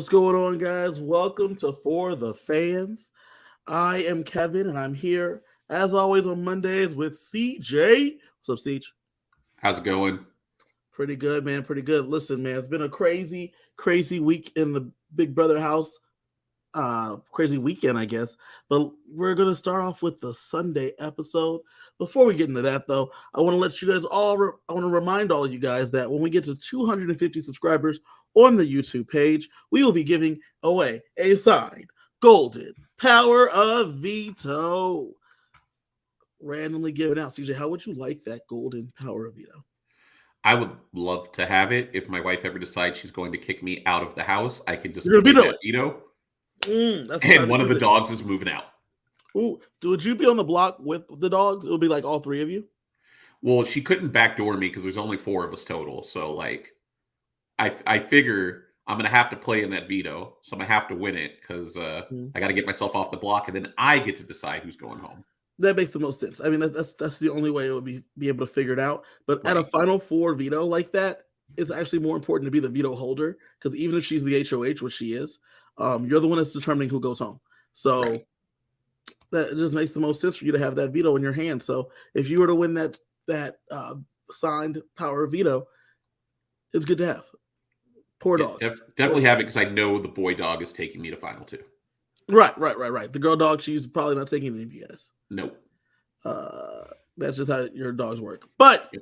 What's going on, guys? Welcome to For the Fans. I am Kevin, and I'm here, as always, on Mondays with CJ. What's up, CJ? How's it going? Pretty good, man. Pretty good. Listen, man, it's been a crazy, crazy week in the Big Brother house. Crazy weekend, I guess. But we're going to start off with the Sunday episode. Before we get into that, though, I want to let you guys I want to remind all of you guys that when we get to 250 subscribers on the YouTube page, we will be giving away a signed Golden Power of Veto. Randomly given out. CJ, how would you like that Golden Power of Veto? I would love to have it. If my wife ever decides she's going to kick me out of the house, I can just You're play gonna that veto. That's And one of the dogs is moving out. Ooh, would you be on the block with the dogs? It would be like all three of you? Well, she couldn't backdoor me because there's only 4 of us total. So, like, I figure I'm going to have to play in that veto. So I'm going to have to win it because I got to get myself off the block. And then I get to decide who's going home. That makes the most sense. I mean, that's the only way it would be able to figure it out. But at a Final Four veto like that, it's actually more important to be the veto holder because even if she's the HOH, which she is, you're the one that's determining who goes home. So that just makes the most sense for you to have that veto in your hand. So if you were to win that signed power of veto, it's good to have. Poor dog. Definitely have it because I know the boy dog is taking me to Final 2. Right. The girl dog, she's probably not taking any of you guys. Nope. That's just how your dogs work. But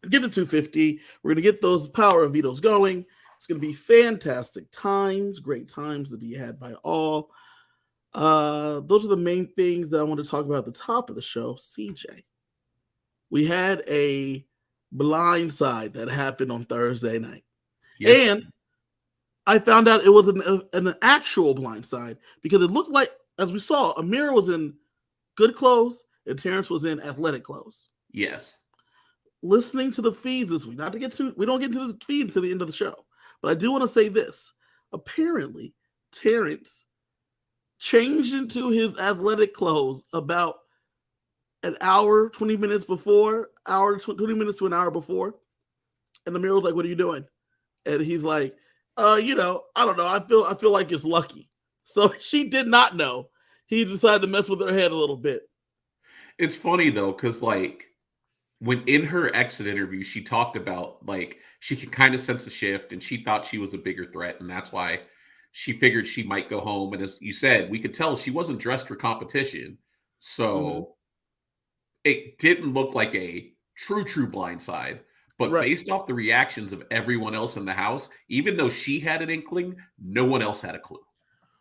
get to 250. We're going to get those power of vetoes going. It's going to be fantastic times, great times to be had by all. Those are the main things that I want to talk about at the top of the show. CJ, we had a blindside that happened on Thursday night. Yes. And I found out it was an actual blindside because it looked like, as we saw, Ameerah was in good clothes and Terrence was in athletic clothes. Yes. Listening to the feeds this week, we don't get into the feed until the end of the show, but I do want to say this. Apparently, Terrence changed into his athletic clothes about an hour, 20 minutes before, 20 minutes to an hour before. And Ameerah was like, "What are you doing?" And he's like, I don't know. I feel like it's lucky. So she did not know. He decided to mess with her head a little bit. It's funny though, because like when in her exit interview, she talked about like she could kind of sense a shift and she thought she was a bigger threat. And that's why she figured she might go home. And as you said, we could tell she wasn't dressed for competition. So it didn't look like a true blindside. But based off the reactions of everyone else in the house, even though she had an inkling, no one else had a clue.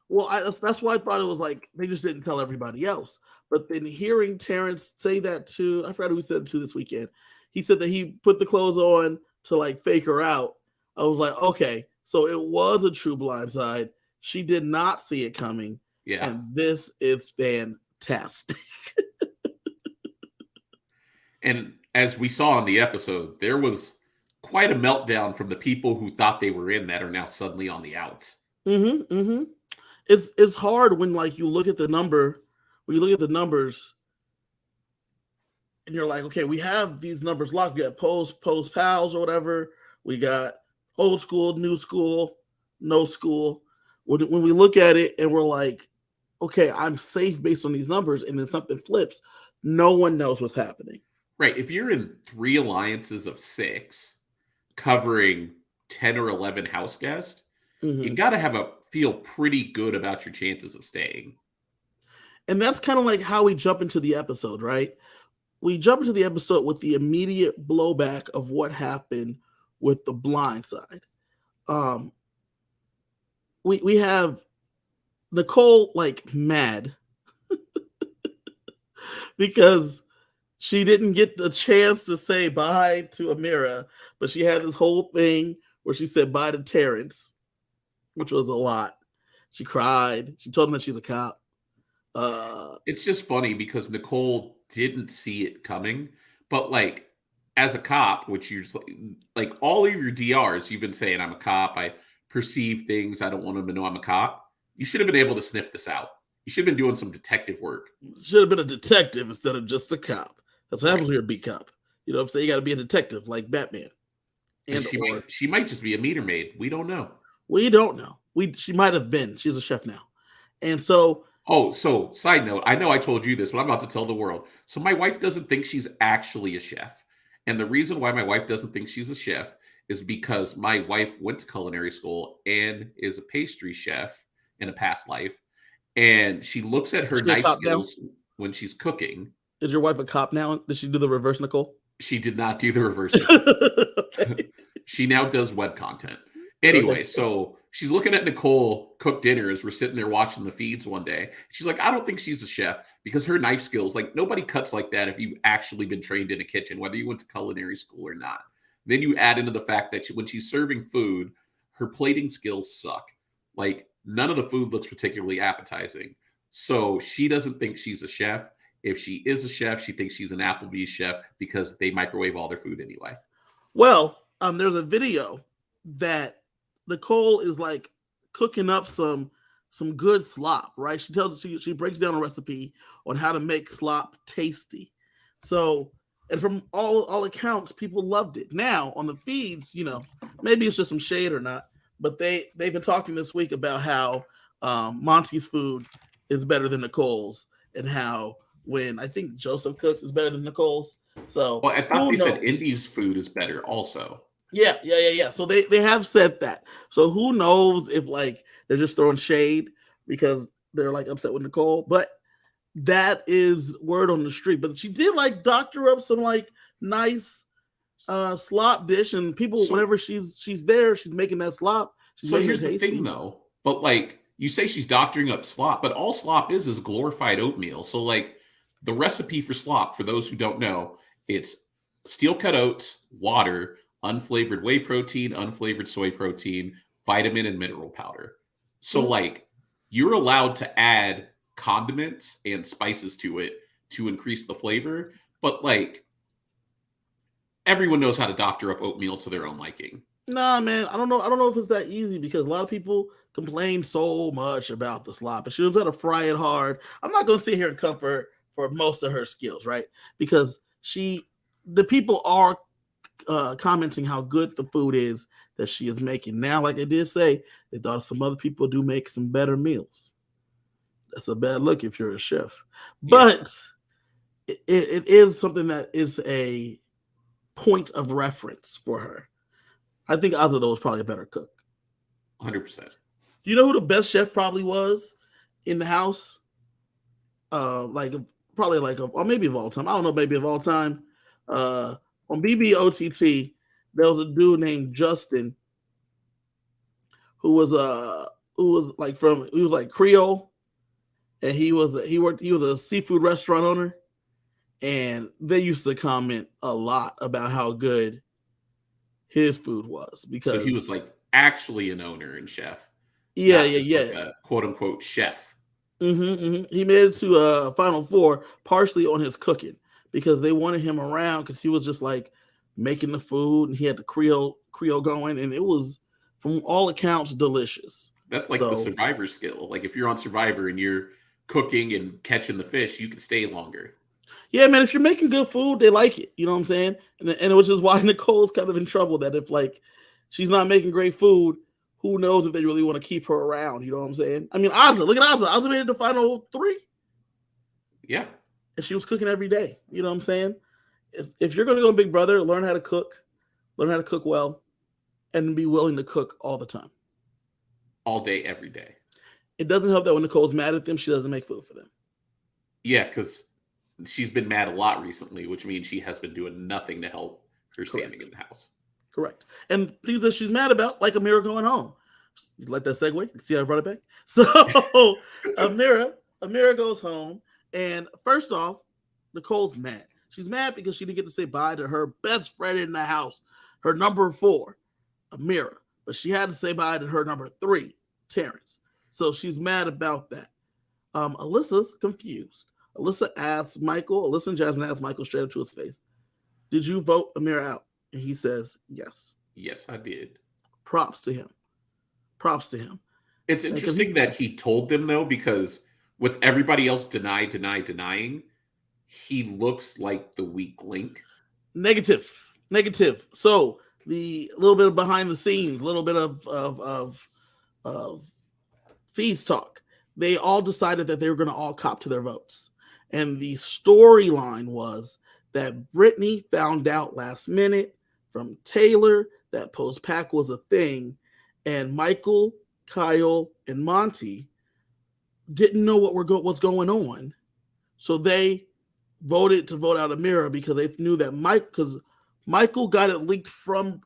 Well, that's why I thought it was like they just didn't tell everybody else. But then hearing Terrence say that to, I forgot who he said to this weekend. He said that he put the clothes on to like fake her out. I was like, okay, so it was a true blindside. She did not see it coming. Yeah. And this is fantastic. And as we saw in the episode, there was quite a meltdown from the people who thought they were in that are now suddenly on the outs. It's hard when like you look at the number, when you look at the numbers, and you're like, okay, we have these numbers locked. We got post pals or whatever. We got old school, new school, no school. When we look at it and we're like, okay, I'm safe based on these numbers, and then something flips, no one knows what's happening. Right. If you're in 3 alliances of 6 covering 10 or 11 house guests, you got to feel pretty good about your chances of staying. And that's kind of like how we jump into the episode, right? We jump into the episode with the immediate blowback of what happened with the blindside. We have Nicole like mad because she didn't get the chance to say bye to Ameerah, but she had this whole thing where she said bye to Terrence, which was a lot. She cried. She told him that she's a cop. It's just funny because Nicole didn't see it coming, but like as a cop, which you're like all of your DRs, you've been saying I'm a cop. I perceive things. I don't want them to know I'm a cop. You should have been able to sniff this out. You should have been doing some detective work. Should have been a detective instead of just a cop. That's what happens when you're a beat cop. You know what I'm saying? You got to be a detective like Batman. And she might just be a meter maid. We don't know. We don't know. She might have been. She's a chef now, and so. Oh, so side note, I know I told you this, but I'm about to tell the world. So my wife doesn't think she's actually a chef. And the reason why my wife doesn't think she's a chef is because my wife went to culinary school and is a pastry chef in a past life. And she looks at her Is she a knife cop now? skills when she's cooking. Is your wife a cop now? Did she do the reverse Nicole? She did not do the reverse Nicole. Okay. She now does web content. Anyway, Okay. so she's looking at Nicole cook dinner as we're sitting there watching the feeds one day. She's like, I don't think she's a chef because her knife skills, like nobody cuts like that if you've actually been trained in a kitchen, whether you went to culinary school or not. Then you add into the fact that when she's serving food, her plating skills suck. Like none of the food looks particularly appetizing. So she doesn't think she's a chef. If she is a chef, she thinks she's an Applebee's chef because they microwave all their food anyway. Well, there's a video that Nicole is like cooking up some good slop, right? She breaks down a recipe on how to make slop tasty. So, and from all accounts, people loved it. Now on the feeds, maybe it's just some shade or not, but they've been talking this week about how Monty's food is better than Nicole's, and how when I think Joseph cooks is better than Nicole's. So, well, I thought they said Indy's food is better also. Yeah. So they have said that. So who knows if like they're just throwing shade because they're like upset with Nicole, but that is word on the street. But she did like doctor up some like nice slop dish, and people whenever she's there, she's making that slop. So here's the thing though, but like you say she's doctoring up slop, but all slop is glorified oatmeal. So like the recipe for slop, for those who don't know, it's steel cut oats, water, unflavored whey protein, unflavored soy protein, vitamin and mineral powder. So like you're allowed to add condiments and spices to it to increase the flavor, but like everyone knows how to doctor up oatmeal to their own liking. Nah, man, I don't know if it's that easy because a lot of people complain so much about the slop, and she knows how to fry it hard. I'm not gonna sit here and comfort for most of her skills, right? Because the people are commenting how good the food is that she is making. Now, like I did say, they thought some other people do make some better meals. That's a bad look if you're a chef. But it is something that is a point of reference for her. I think Azudo was probably a better cook. 100%. Do you know who the best chef probably was in the house? Or maybe of all time. I don't know, maybe of all time. On BBOTT, there was a dude named Justin who was Creole, and he was a seafood restaurant owner, and they used to comment a lot about how good his food was because so he was like actually an owner and chef. Yeah. Like a quote unquote chef. He made it to Final Four partially on his cooking, because they wanted him around because he was just like making the food and he had the Creole going, and it was from all accounts delicious. That's like the Survivor skill. Like if you're on Survivor and you're cooking and catching the fish, you can stay longer. Yeah, man, if you're making good food, they like it. You know what I'm saying? And which is why Nicole's kind of in trouble, that if like she's not making great food, who knows if they really want to keep her around? You know what I'm saying? I mean, Ozzy, look at Ozzy. Ozzy made it to Final 3. Yeah. And she was cooking every day. You know what I'm saying? If you're going to go Big Brother, learn how to cook well, and be willing to cook all the time. All day, every day. It doesn't help that when Nicole's mad at them, she doesn't make food for them. Yeah, because she's been mad a lot recently, which means she has been doing nothing to help her standing in the house. Correct. And things that she's mad about, like Ameerah going home. Like that segue. See how I brought it back? So Ameerah goes home, and first off, Nicole's mad. She's mad because she didn't get to say bye to her best friend in the house, her number 4, Ameerah. But she had to say bye to her number 3, Terrence. So she's mad about that. Alyssa's confused. Alyssa and Jasmine asked Michael straight up to his face, "Did you vote Ameerah out?" And he says, "Yes." Yes, I did. Props to him. It's interesting that he told them, though, because with everybody else denying, he looks like the weak link. Negative. So the little bit of behind the scenes, a little bit of of fees talk, they all decided that they were going to all cop to their votes. And the storyline was that Brittany found out last minute from Taylor that post pack was a thing, and Michael, Kyle, and Monty didn't know what's going on, so they voted to vote out Ameerah because they knew that Michael got it leaked from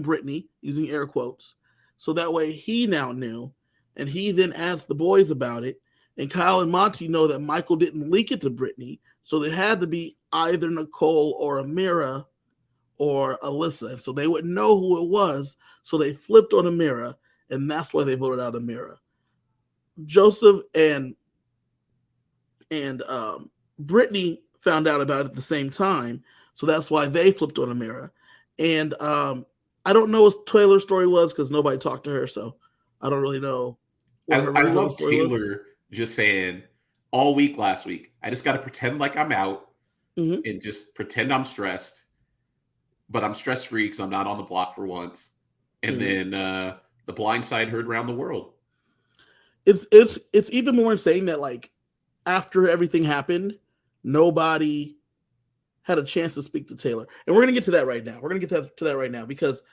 Brittany, using air quotes, so that way he now knew, and he then asked the boys about it. And Kyle and Monty know that Michael didn't leak it to Brittany, so it had to be either Nicole or Ameerah or Alyssa. So they wouldn't know who it was, so they flipped on Ameerah, and that's why they voted out Ameerah. Joseph and Brittany found out about it at the same time, so that's why they flipped on Ameerah. And I don't know what Taylor's story was because nobody talked to her, so I don't really know. I love Taylor just saying all week last week, I just got to pretend like I'm out and just pretend I'm stressed, but I'm stress free because I'm not on the block for once. And then the blindside heard around the world. It's even more insane that like after everything happened, nobody had a chance to speak to Taylor. And we're gonna get to that right now. We're gonna get to that right now because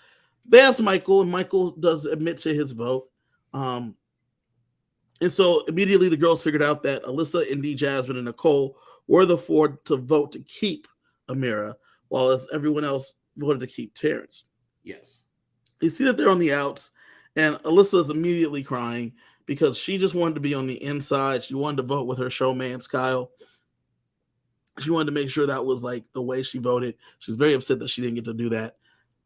they asked Michael, and Michael does admit to his vote. And so immediately the girls figured out that Alyssa, Indy, Jasmine, and Nicole were the four to vote to keep Ameerah, while everyone else voted to keep Terrence. Yes. You see that they're on the outs, and Alyssa is immediately crying because she just wanted to be on the inside. She wanted to vote with her showman's Kyle. She wanted to make sure that was like the way she voted. She's very upset that she didn't get to do that.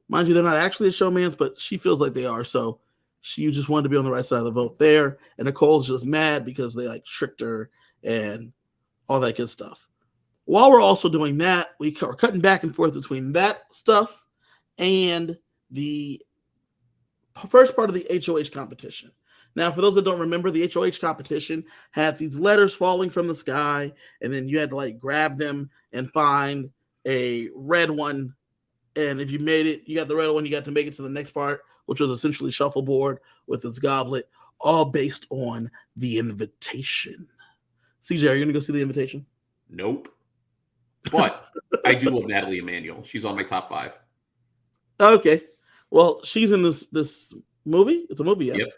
Mind you, they're not actually a showman's, but she feels like they are. So she just wanted to be on the right side of the vote there. And Nicole's just mad because they like tricked her and all that good stuff. While we're also doing that, we are cutting back and forth between that stuff and the first part of the HOH competition. Now, for those that don't remember, the HOH competition had these letters falling from the sky, and then you had to like grab them and find a red one. And if you made it, you got the red one, you got to make it to the next part, which was essentially shuffleboard with its goblet, all based on the invitation. CJ, are you going to go see the invitation? Nope. But I do love Natalie Emanuel. She's on my top 5. Okay. Well, she's in this movie. It's a movie, yeah? Yep.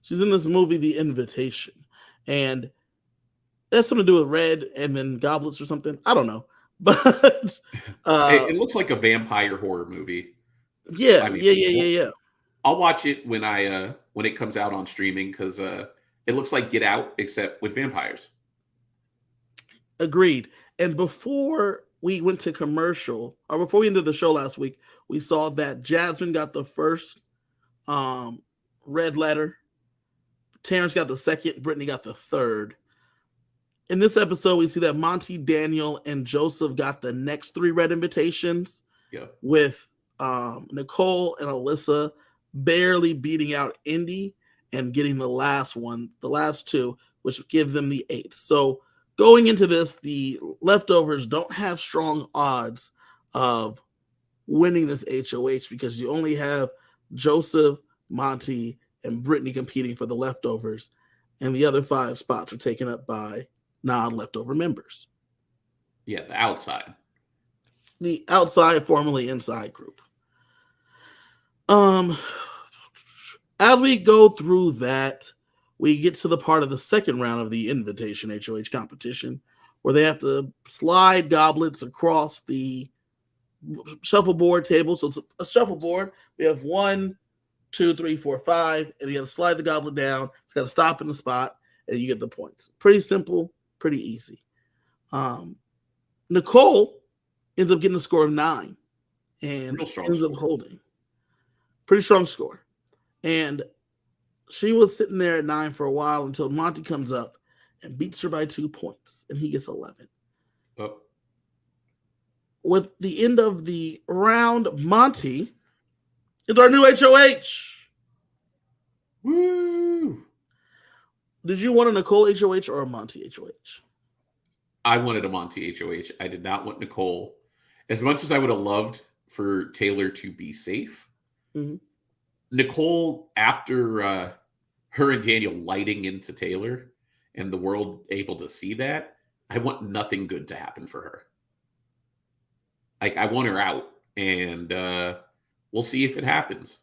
She's in this movie, The Invitation. And that's something to do with red and then goblets or something. I don't know. But it looks like a vampire horror movie. Yeah, yeah. I'll watch it when it comes out on streaming because it looks like Get Out except with vampires. Agreed. And before we went to commercial, or before we ended the show last week, we saw that Jasmine got the first red letter. Terrence got the second. Brittany got the third. In this episode, we see that Monty, Daniel, and Joseph got the next 3 red invitations. Yeah. With Nicole and Alyssa barely beating out Indy and getting the last 2, which give them the 8. So going into this, the leftovers don't have strong odds of winning this HOH because you only have Joseph, Monty, and Brittany competing for the leftovers, and the other 5 spots are taken up by non-leftover members. Yeah, the outside. The outside, formerly inside group. As we go through that, we get to the part of the second round of the invitation HOH competition where they have to slide goblets across the shuffleboard table. So it's a shuffleboard. We have 1, 2, 3, 4, 5, and you got to slide the goblet down. It's got to stop in the spot, and you get the points. Pretty simple, pretty easy. Nicole ends up getting a score of 9 and ends up holding. Pretty strong score. And she was sitting there at 9 for a while until Monty comes up and beats her by 2 points, and he gets 11. Oh. With the end of the round, Monty is our new HOH. Woo! Did you want a Nicole HOH or a Monty HOH? I wanted a Monty HOH. I did not want Nicole. As much as I would have loved for Taylor to be safe, Nicole, after her and Daniel lighting into Taylor and the world able to see that, I want nothing good to happen for her. Like, I want her out, and we'll see if it happens.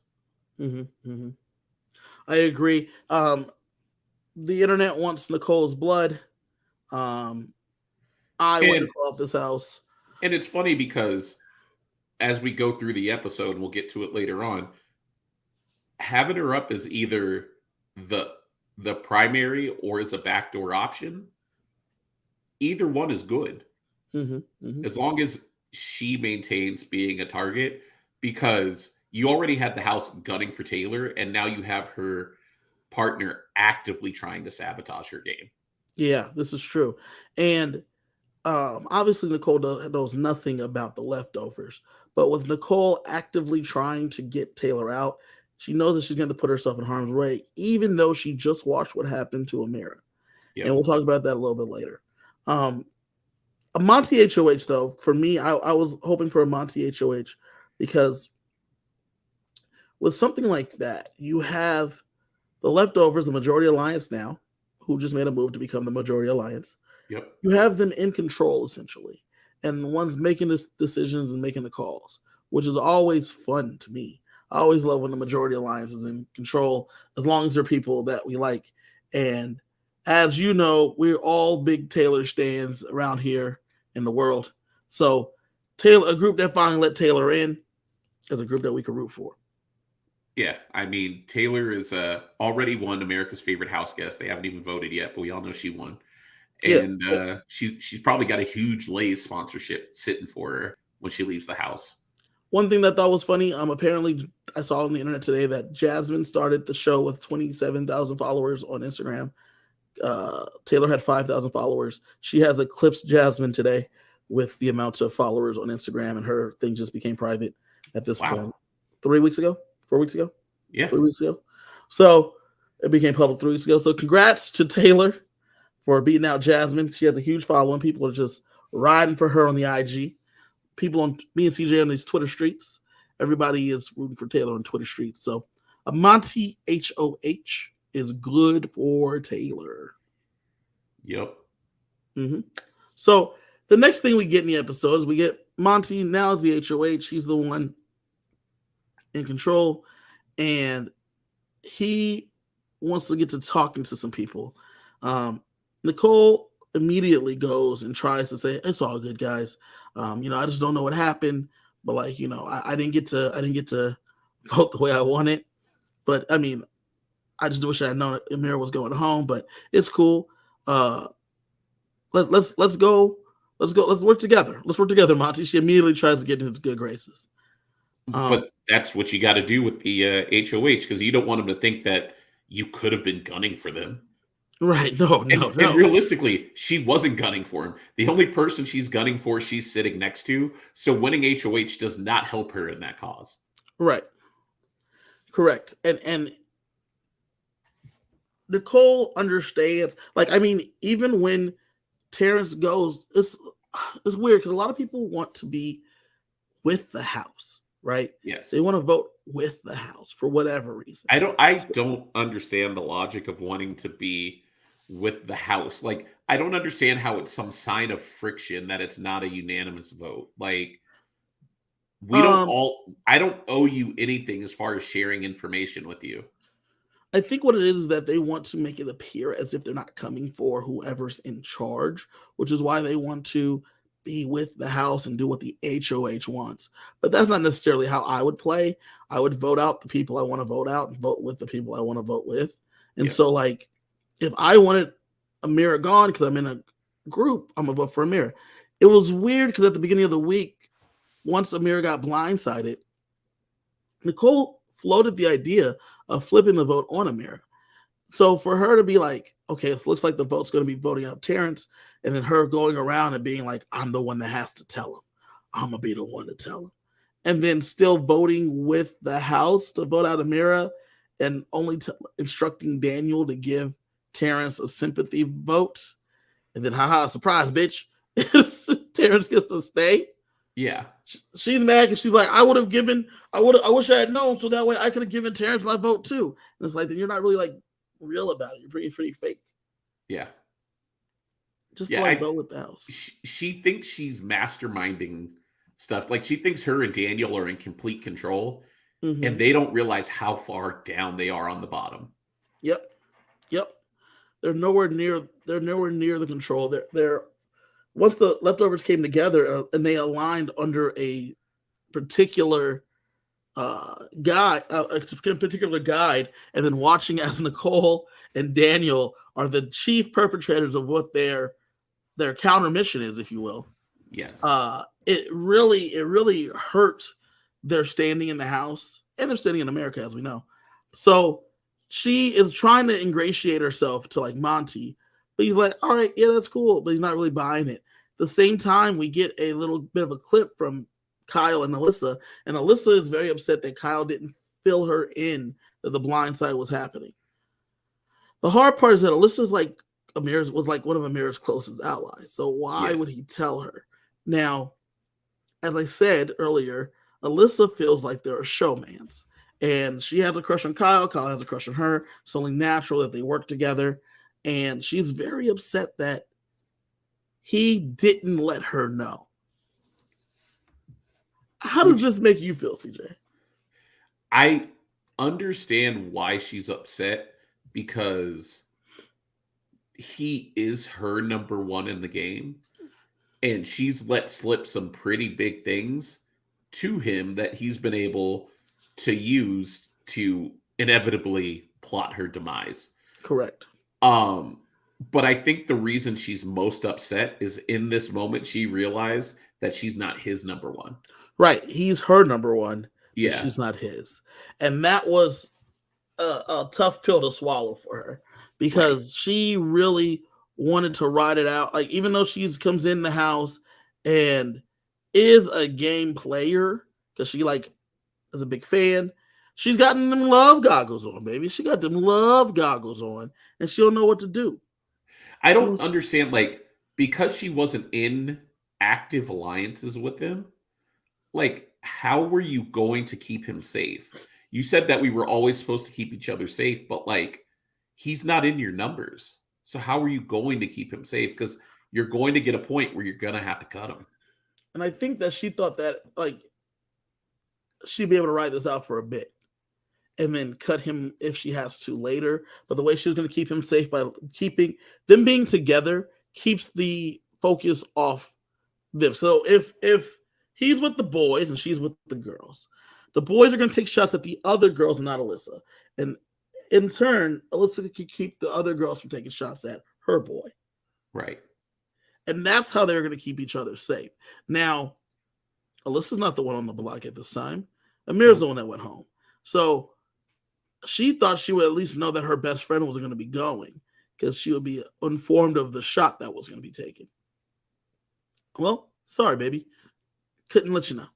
I agree. The internet wants Nicole's blood. I want Nicole out this house. And it's funny because as we go through the episode, and we'll get to it later on, having her up as either the primary or as a backdoor option, either one is good. As long as she maintains being a target, because you already had the house gunning for Taylor, and now you have her partner actively trying to sabotage her game. Yeah, this is true. And obviously Nicole knows nothing about the leftovers, but with Nicole actively trying to get Taylor out, she knows that she's going to put herself in harm's way, even though she just watched what happened to Ameerah. And we'll talk about that a little bit later. A Monty HOH, though, for me, I was hoping for a Monty HOH because with something like that, you have the leftovers, the majority alliance now, who just made a move to become the majority alliance. You have them in control, essentially, and the ones making the decisions and making the calls, which is always fun to me. I always love when the majority alliance is in control, as long as they're people that we like. And as you know, we're all big Taylor stands around here in the world. So Taylor, a group that finally let Taylor in, is a group that we can root for. Yeah, I mean, Taylor is already won America's favorite house guest. They haven't even voted yet, but we all know she won. And she's probably got a huge Lay's sponsorship sitting for her when she leaves the house. One thing that I thought was funny, apparently I saw on the internet today that Jasmine started the show with 27,000 followers on Instagram. Taylor had 5,000 followers. She has eclipsed Jasmine today with the amount of followers on Instagram, and her thing just became private at this point. 4 weeks ago? Yeah. 3 weeks ago. So it became public 3 weeks ago. So congrats to Taylor for beating out Jasmine. She has a huge following. People are just riding for her on the IG. People on me and CJ on these Twitter streets. Everybody is rooting for Taylor on Twitter streets. So a Monty HOH is good for Taylor. So the next thing we get in the episode is we get Monty now as the HOH. He's the one in control, and he wants to get to talking to some people. Nicole immediately goes and tries to say, "It's all good, guys. I just don't know what happened, but I didn't get to vote the way I wanted. But I mean, I just wish I had known Ameerah was going home, but it's cool. Let's go. Let's work together. Let's work together, Monty." She immediately tries to get into his good graces. But that's what you got to do with the HOH, because you don't want them to think that you could have been gunning for them. Right. No. And realistically, she wasn't gunning for him. The only person she's gunning for, she's sitting next to. So winning HOH does not help her in that cause. Right. Correct. And Nicole understands. Even when Terrence goes, it's weird because a lot of people want to be with the house, right? Yes. They want to vote with the house for whatever reason. I don't understand the logic of wanting to be with the house. I don't understand how it's some sign of friction that it's not a unanimous vote. I don't owe you anything as far as sharing information with you. I think what it is that they want to make it appear as if they're not coming for whoever's in charge, which is why they want to be with the house and do what the HOH wants. But that's not necessarily how I would play. I would vote out the people I want to vote out and vote with the people I want to vote with. And so, if I wanted Ameerah gone because I'm in a group, I'm going to vote for Ameerah. It was weird because at the beginning of the week, once Ameerah got blindsided, Nicole floated the idea of flipping the vote on Ameerah. So for her to be like, okay, it looks like the vote's going to be voting out Terrence, and then her going around and being like, I'm the one that has to tell him. I'm going to be the one to tell him. And then still voting with the house to vote out Ameerah and only instructing Daniel to give Terrence a sympathy vote. And then, surprise, bitch. Terrence gets to stay. Yeah. She's mad because she's like, I wish I had known so that way I could have given Terrence my vote too. And it's like, then you're not really like real about it. You're pretty fake. Yeah. Just to Yeah. like go with the house. She thinks she's masterminding stuff. Like, she thinks her and Daniel are in complete control, and they don't realize how far down they are on the bottom. Yep. They're nowhere near the control. They're once the leftovers came together and they aligned under a particular guide, and then watching as Nicole and Daniel are the chief perpetrators of what their counter mission is, if you will. Yes. It really hurt their standing in the house and their standing in America, as we know. So she is trying to ingratiate herself to like Monty, but he's like, all right, yeah, that's cool, but he's not really buying it. At the same time, we get a little bit of a clip from Kyle and Alyssa is very upset that Kyle didn't fill her in that the blindside was happening. The hard part is that Alyssa's like was like one of Ameerah's closest allies. So why would he tell her? Now, as I said earlier, Alyssa feels like they're a showmans. And she has a crush on Kyle. Kyle has a crush on her. It's only natural that they work together. And she's very upset that he didn't let her know. How does this make you feel, CJ? I understand why she's upset, because he is her number one in the game, and she's let slip some pretty big things to him that he's been able to use to inevitably plot her demise. Correct. But I think the reason she's most upset is in this moment she realized that she's not his number one. Right. He's her number one. Yeah. But she's not his. And that was a tough pill to swallow for her, because she really wanted to ride it out. Like, even though she comes in the house and is a game player, because she like is a big fan, she's gotten them love goggles on, baby. She got them love goggles on, and she don't know what to do. I don't understand, like, because she wasn't in active alliances with him, like, how were you going to keep him safe? You said that we were always supposed to keep each other safe, but like, he's not in your numbers. So how are you going to keep him safe? Because you're going to get a point where you're going to have to cut him. And I think that she thought that like she'd be able to ride this out for a bit and then cut him if she has to later. But the way she was going to keep him safe by keeping them being together keeps the focus off them. So if he's with the boys and she's with the girls, the boys are going to take shots at the other girls and not Alyssa. And in turn, Alyssa could keep the other girls from taking shots at her boy. Right. And that's how they're going to keep each other safe. Now, Alyssa's not the one on the block at this time. Ameerah's the one that went home. So she thought she would at least know that her best friend was going to be going, because she would be informed of the shot that was going to be taken. Well, sorry, baby. Couldn't let you know.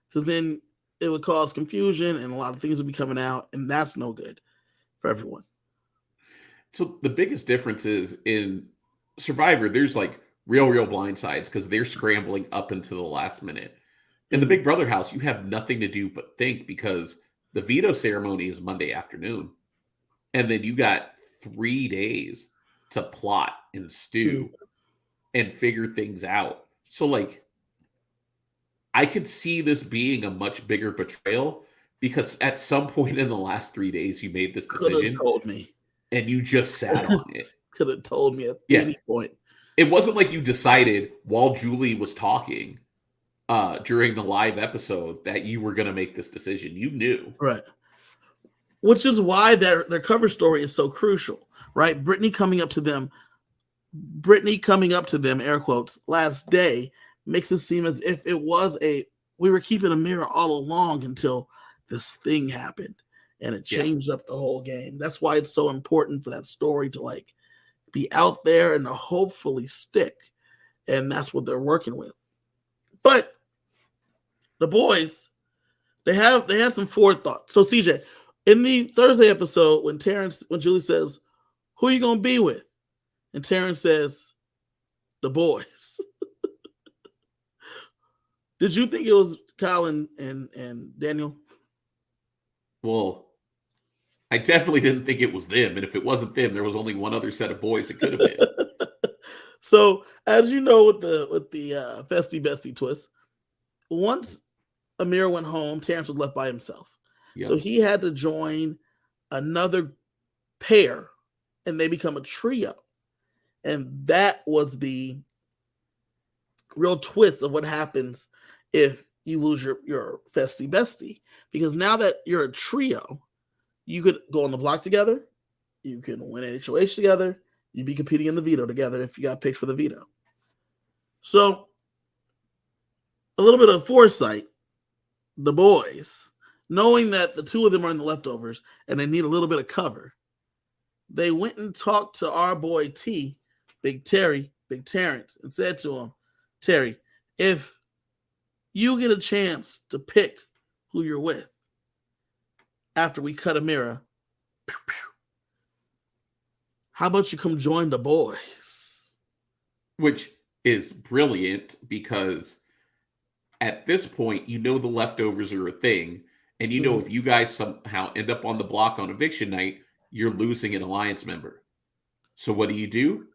Because then it would cause confusion and a lot of things would be coming out, and that's no good for everyone. So the biggest difference is in Survivor, there's like real blindsides because they're scrambling up until the last minute. In the Big Brother house, you have nothing to do but think, because the veto ceremony is Monday afternoon. And then you got 3 days to plot and stew and figure things out. So like, I could see this being a much bigger betrayal, because at some point in the last 3 days, you made this decision. Could have told me. And you just sat on it. Could have told me at any point. It wasn't like you decided while Julie was talking during the live episode that you were going to make this decision. You knew. Right. Which is why their cover story is so crucial, right? Brittany coming up to them, air quotes, last day, makes it seem as if it was we were keeping Ameerah all along until this thing happened, and it changed up the whole game. That's why it's so important for that story to like be out there and to hopefully stick. And that's what they're working with. But the boys, they had some forethought. So CJ, in the Thursday episode, when Julie says, "Who are you gonna be with?" and Terrence says, "The boys." Did you think it was Kyle and Daniel? Well, I definitely didn't think it was them, and if it wasn't them, there was only one other set of boys it could have been. So, as you know, with the Festy Bestie twist, once Ameerah went home, Terrence was left by himself. So Yep. he had to join another pair, and they become a trio. And that was the real twist of what happens if you lose your Festy Bestie. Because now that you're a trio, you could go on the block together, you can win an HOH together, you'd be competing in the veto together if you got picked for the veto. So, a little bit of foresight, the boys, knowing that the two of them are in the leftovers and they need a little bit of cover, they went and talked to our boy T, Big Terry, Big Terrence, and said to him, Terry, if you get a chance to pick who you're with after we cut Ameerah, how about you come join the boys? Which is brilliant because at this point, you know the leftovers are a thing, and you know if you guys somehow end up on the block on eviction night, you're losing an alliance member. So what do?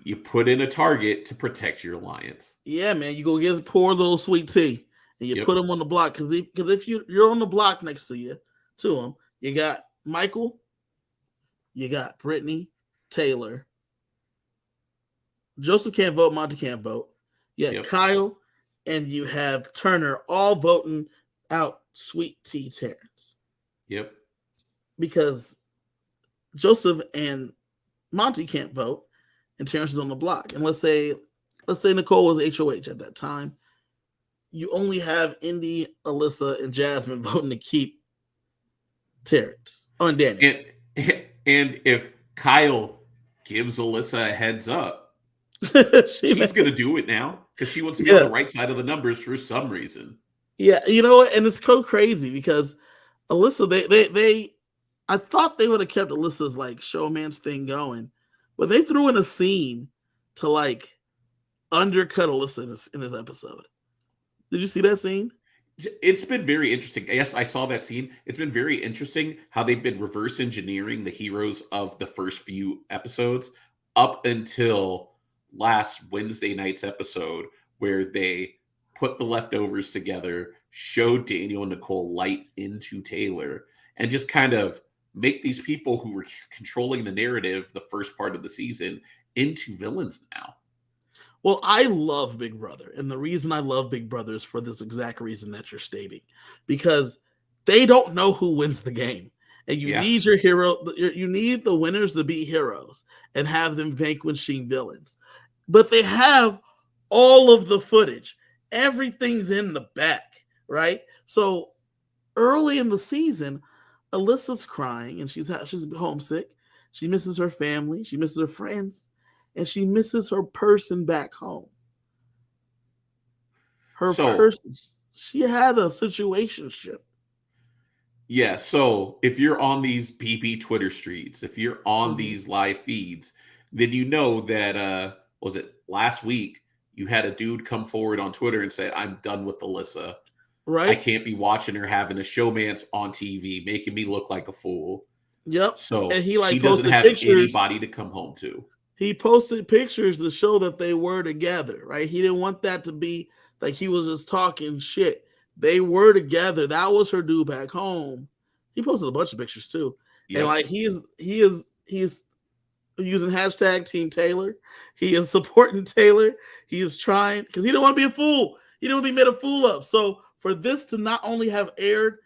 You put in a target to protect your alliance. Yeah, man, you go get poor little sweet tea and you put him on the block because if you're on the block next to him, you got Michael, you got Brittany, Taylor, Joseph can't vote, Monty can't vote. You got Kyle, and you have Turner all voting out Sweet Tea Terrence. Yep. Because Joseph and Monty can't vote, and Terrence is on the block. And let's say Nicole was HOH at that time. You only have Indy, Alyssa, and Jasmine voting to keep Terrence. Oh, and Daniel. And if Kyle gives Alyssa a heads up, she's going to do it now because she wants to be on the right side of the numbers for some reason. Yeah, you know what? And it's so crazy because Alyssa, I thought they would have kept Alyssa's like showman's thing going, but they threw in a scene to like undercut Alyssa in this episode. Did you see that scene? It's been very interesting. Yes, I saw that scene. It's been very interesting how they've been reverse engineering the heroes of the first few episodes up until last Wednesday night's episode, where they put the leftovers together, showed Daniel and Nicole light into Taylor, and just kind of make these people who were controlling the narrative the first part of the season into villains now. Well, I love Big Brother, and the reason I love Big Brother is for this exact reason that you're stating, because they don't know who wins the game, and you need your hero. You need the winners to be heroes and have them vanquishing villains, but they have all of the footage. Everything's in the back, right? So early in the season, Alyssa's crying, and she's homesick. She misses her family. She misses her friends. And she misses her person back home. Person, she had a situationship. Yeah, so if you're on these BB Twitter streets, if you're on these live feeds, then you know that, was it last week, you had a dude come forward on Twitter and say, I'm done with Alyssa. Right. I can't be watching her having a showmance on TV, making me look like a fool. Yep. So and she doesn't have anybody to come home to. He posted pictures to show that they were together, right? He didn't want that to be like he was just talking shit. They were together. That was her dude back home. He posted a bunch of pictures too. Yep. And like he is using hashtag Team Taylor. He is supporting Taylor. He is trying because he don't want to be a fool. He don't want to be made a fool of. So for this to not only have aired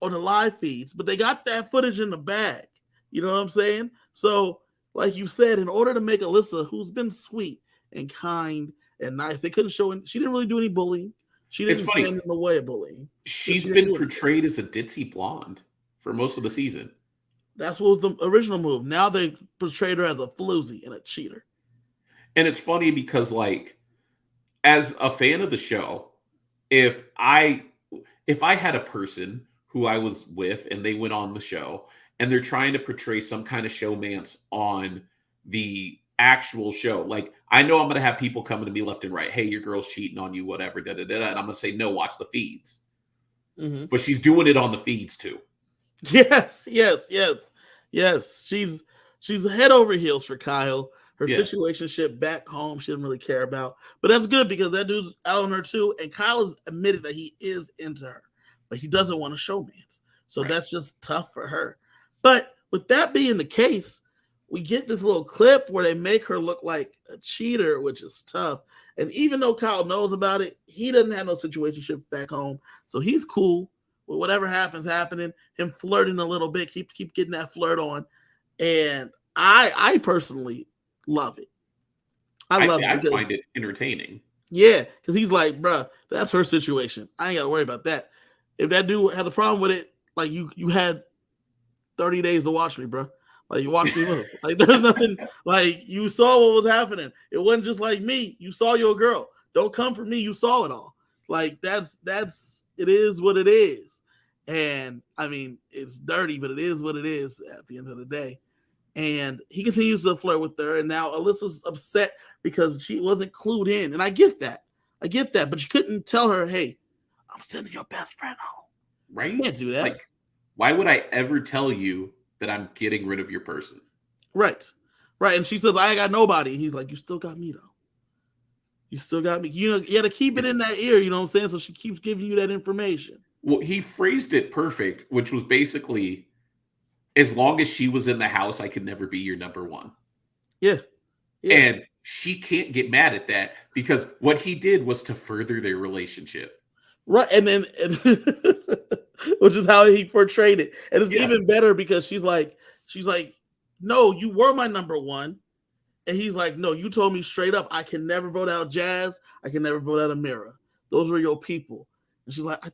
on the live feeds, but they got that footage in the bag. You know what I'm saying? So like you said, in order to make Alyssa, who's been sweet and kind and nice, they couldn't show. She didn't really do any bullying. She didn't stand in the way of bullying. She's been portrayed as a ditzy blonde for most of the season. That's what was the original move. Now they portrayed her as a floozy and a cheater. And it's funny because, like, as a fan of the show, if I had a person who I was with and they went on the show and they're trying to portray some kind of showmance on the actual show. Like, I know I'm going to have people coming to me left and right. Hey, your girl's cheating on you, whatever, da da da. And I'm going to say, no, watch the feeds. Mm-hmm. But she's doing it on the feeds too. Yes. She's head over heels for Kyle. Her situationship back home, she doesn't really care about. But that's good because that dude's out on her too. And Kyle has admitted that he is into her, but he doesn't want to showmance. So that's just tough for her. But with that being the case, we get this little clip where they make her look like a cheater, which is tough. And even though Kyle knows about it, he doesn't have no situationship back home. So he's cool with whatever happens happening. Him flirting a little bit, keep getting that flirt on. And I personally love it. I love it. I find it entertaining. Yeah, because he's like, bruh, that's her situation. I ain't got to worry about that. If that dude had a problem with it, like you had 30 days to watch me, bro. Like you watched me move. Like there's nothing. Like you saw what was happening. It wasn't just like me. You saw your girl. Don't come for me. You saw it all. Like that's it is what it is. And I mean, it's dirty, but it is what it is at the end of the day. And he continues to flirt with her. And now Alyssa's upset because she wasn't clued in. And I get that. But you couldn't tell her, hey, I'm sending your best friend home. Right? You can't do that. Like, why would I ever tell you that I'm getting rid of your person? Right. And she says, I ain't got nobody. And he's like, you still got me, though. You still got me. You got to keep it in that ear, you know what I'm saying? So she keeps giving you that information. Well, he phrased it perfect, which was basically, as long as she was in the house, I could never be your number one. Yeah. And she can't get mad at that because what he did was to further their relationship. Right. And which is how he portrayed it. And it's even better because she's like, no, you were my number one. And he's like, no, you told me straight up, I can never vote out Jazz. I can never vote out Ameerah. Those were your people. And she's like, I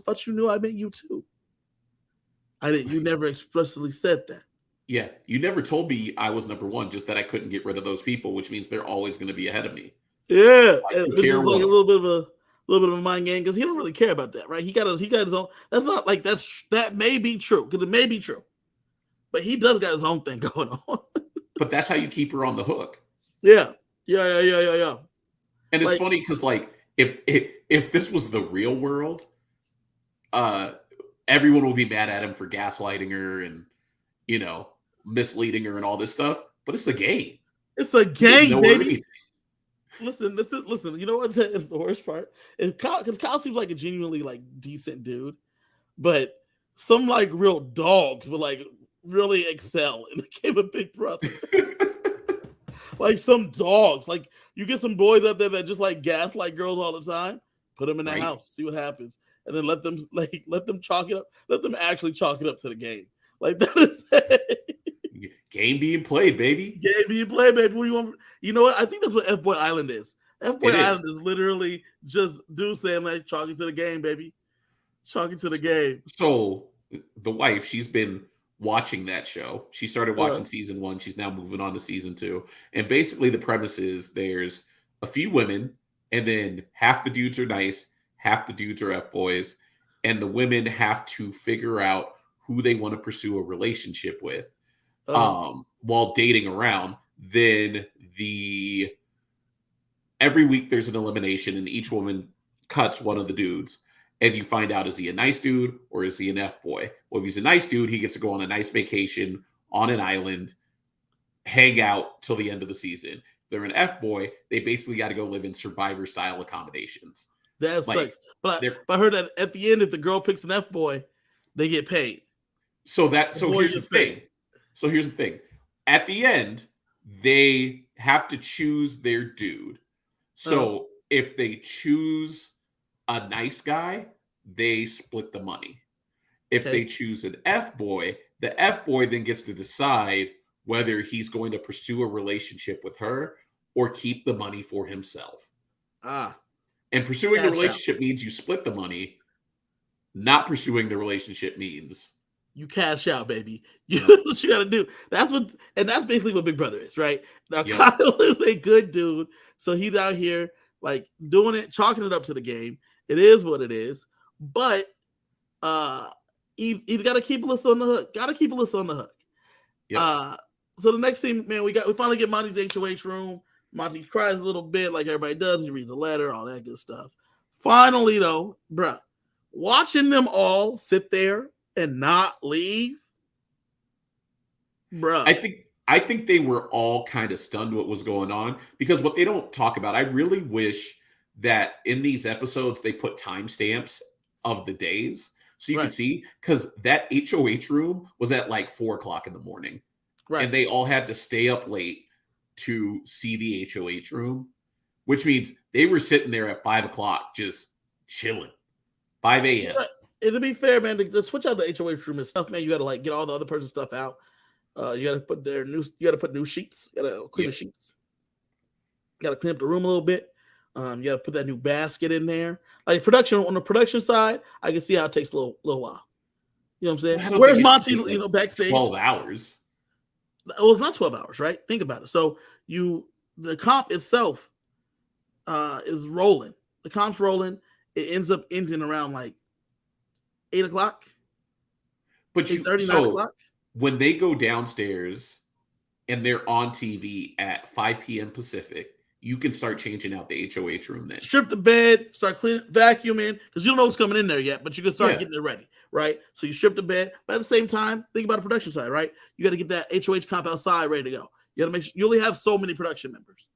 thought you knew I meant you too. I didn't. You never explicitly said that. Yeah, you never told me I was number one, just that I couldn't get rid of those people, which means they're always going to be ahead of me. Yeah, which is like a little bit of a mind game because he don't really care about that, right? He got his own. That's not like that may be true because it may be true, but he does got his own thing going on. But that's how you keep her on the hook. Yeah. And it's funny because like if this was the real world, everyone will be mad at him for gaslighting her and misleading her and all this stuff. But it's a game. It's a game, baby. Listen. You know what is the worst part? Because Kyle seems like a genuinely like decent dude, but some like real dogs would like really excel in the game of Big Brother. Like some dogs, like you get some boys out there that just like gaslight girls all the time. Put them in the house, see what happens, and then let them chalk it up. Let them actually chalk it up to the game. Like that is game being played, baby. Game being played, baby. What do you want? You know what? I think that's what F Boy Island is. F Boy Island is literally just dude saying like chalking to the game, baby. Chalking to the game. So the wife, she's been watching that show. She started watching season 1. She's now moving on to season 2. And basically the premise is there's a few women and then half the dudes are nice, half the dudes are F-boys, and the women have to figure out who they want to pursue a relationship with while dating around. Then every week there's an elimination and each woman cuts one of the dudes. And you find out, is he a nice dude or is he an F-boy? Well, if he's a nice dude, he gets to go on a nice vacation on an island, hang out till the end of the season. If they're an F-boy, they basically got to go live in Survivor-style accommodations. That sucks. But I heard that at the end, if the girl picks an F-boy, they get paid. So here's the thing. At the end, they have to choose their dude. So if they choose a nice guy, they split the money. If they choose an F-boy, the F-boy then gets to decide whether he's going to pursue a relationship with her or keep the money for himself. And pursuing the relationship means you split the money. Not pursuing the relationship means you cash out, baby. That's what you got to do. That's basically what Big Brother is, right? Now, Kyle is a good dude. So he's out here like doing it, chalking it up to the game. It is what it is. But he's got to keep Alyssa on the hook. Got to keep Alyssa on the hook. So the next thing, man, we finally get Monty's HOH room. Monty cries a little bit, like everybody does. He reads a letter, all that good stuff. Finally, though, bruh, watching them all sit there and not leave, bruh. I think they were all kind of stunned what was going on, because what they don't talk about, I really wish that in these episodes they put timestamps of the days so you can see, because that HOH room was at like 4:00 in the morning. Right. And they all had to stay up late to see the HOH room, which means they were sitting there at 5:00 just chilling. 5 a.m. And to be fair, man, to switch out the HOH room and stuff, man, you got to like get all the other person's stuff out. You got to put you got to put new sheets. You got to clean the sheets. You got to clean up the room a little bit. You got to put that new basket in there. Like production, on the production side, I can see how it takes a little while. You know what I'm saying? Where's Monty? Backstage. 12 hours. Well, it's not 12 hours, right? Think about it. So the comp itself is rolling. The comp's rolling. It ends up ending around like 8:00. But 8:30, when they go downstairs and they're on TV at 5 p.m. Pacific, you can start changing out the HOH room then. Strip the bed, start cleaning, vacuuming, because you don't know what's coming in there yet, but you can start getting it ready, right? So you strip the bed, but at the same time, think about the production side, right? You got to get that HOH comp outside ready to go. You got to make sure you only have so many production members,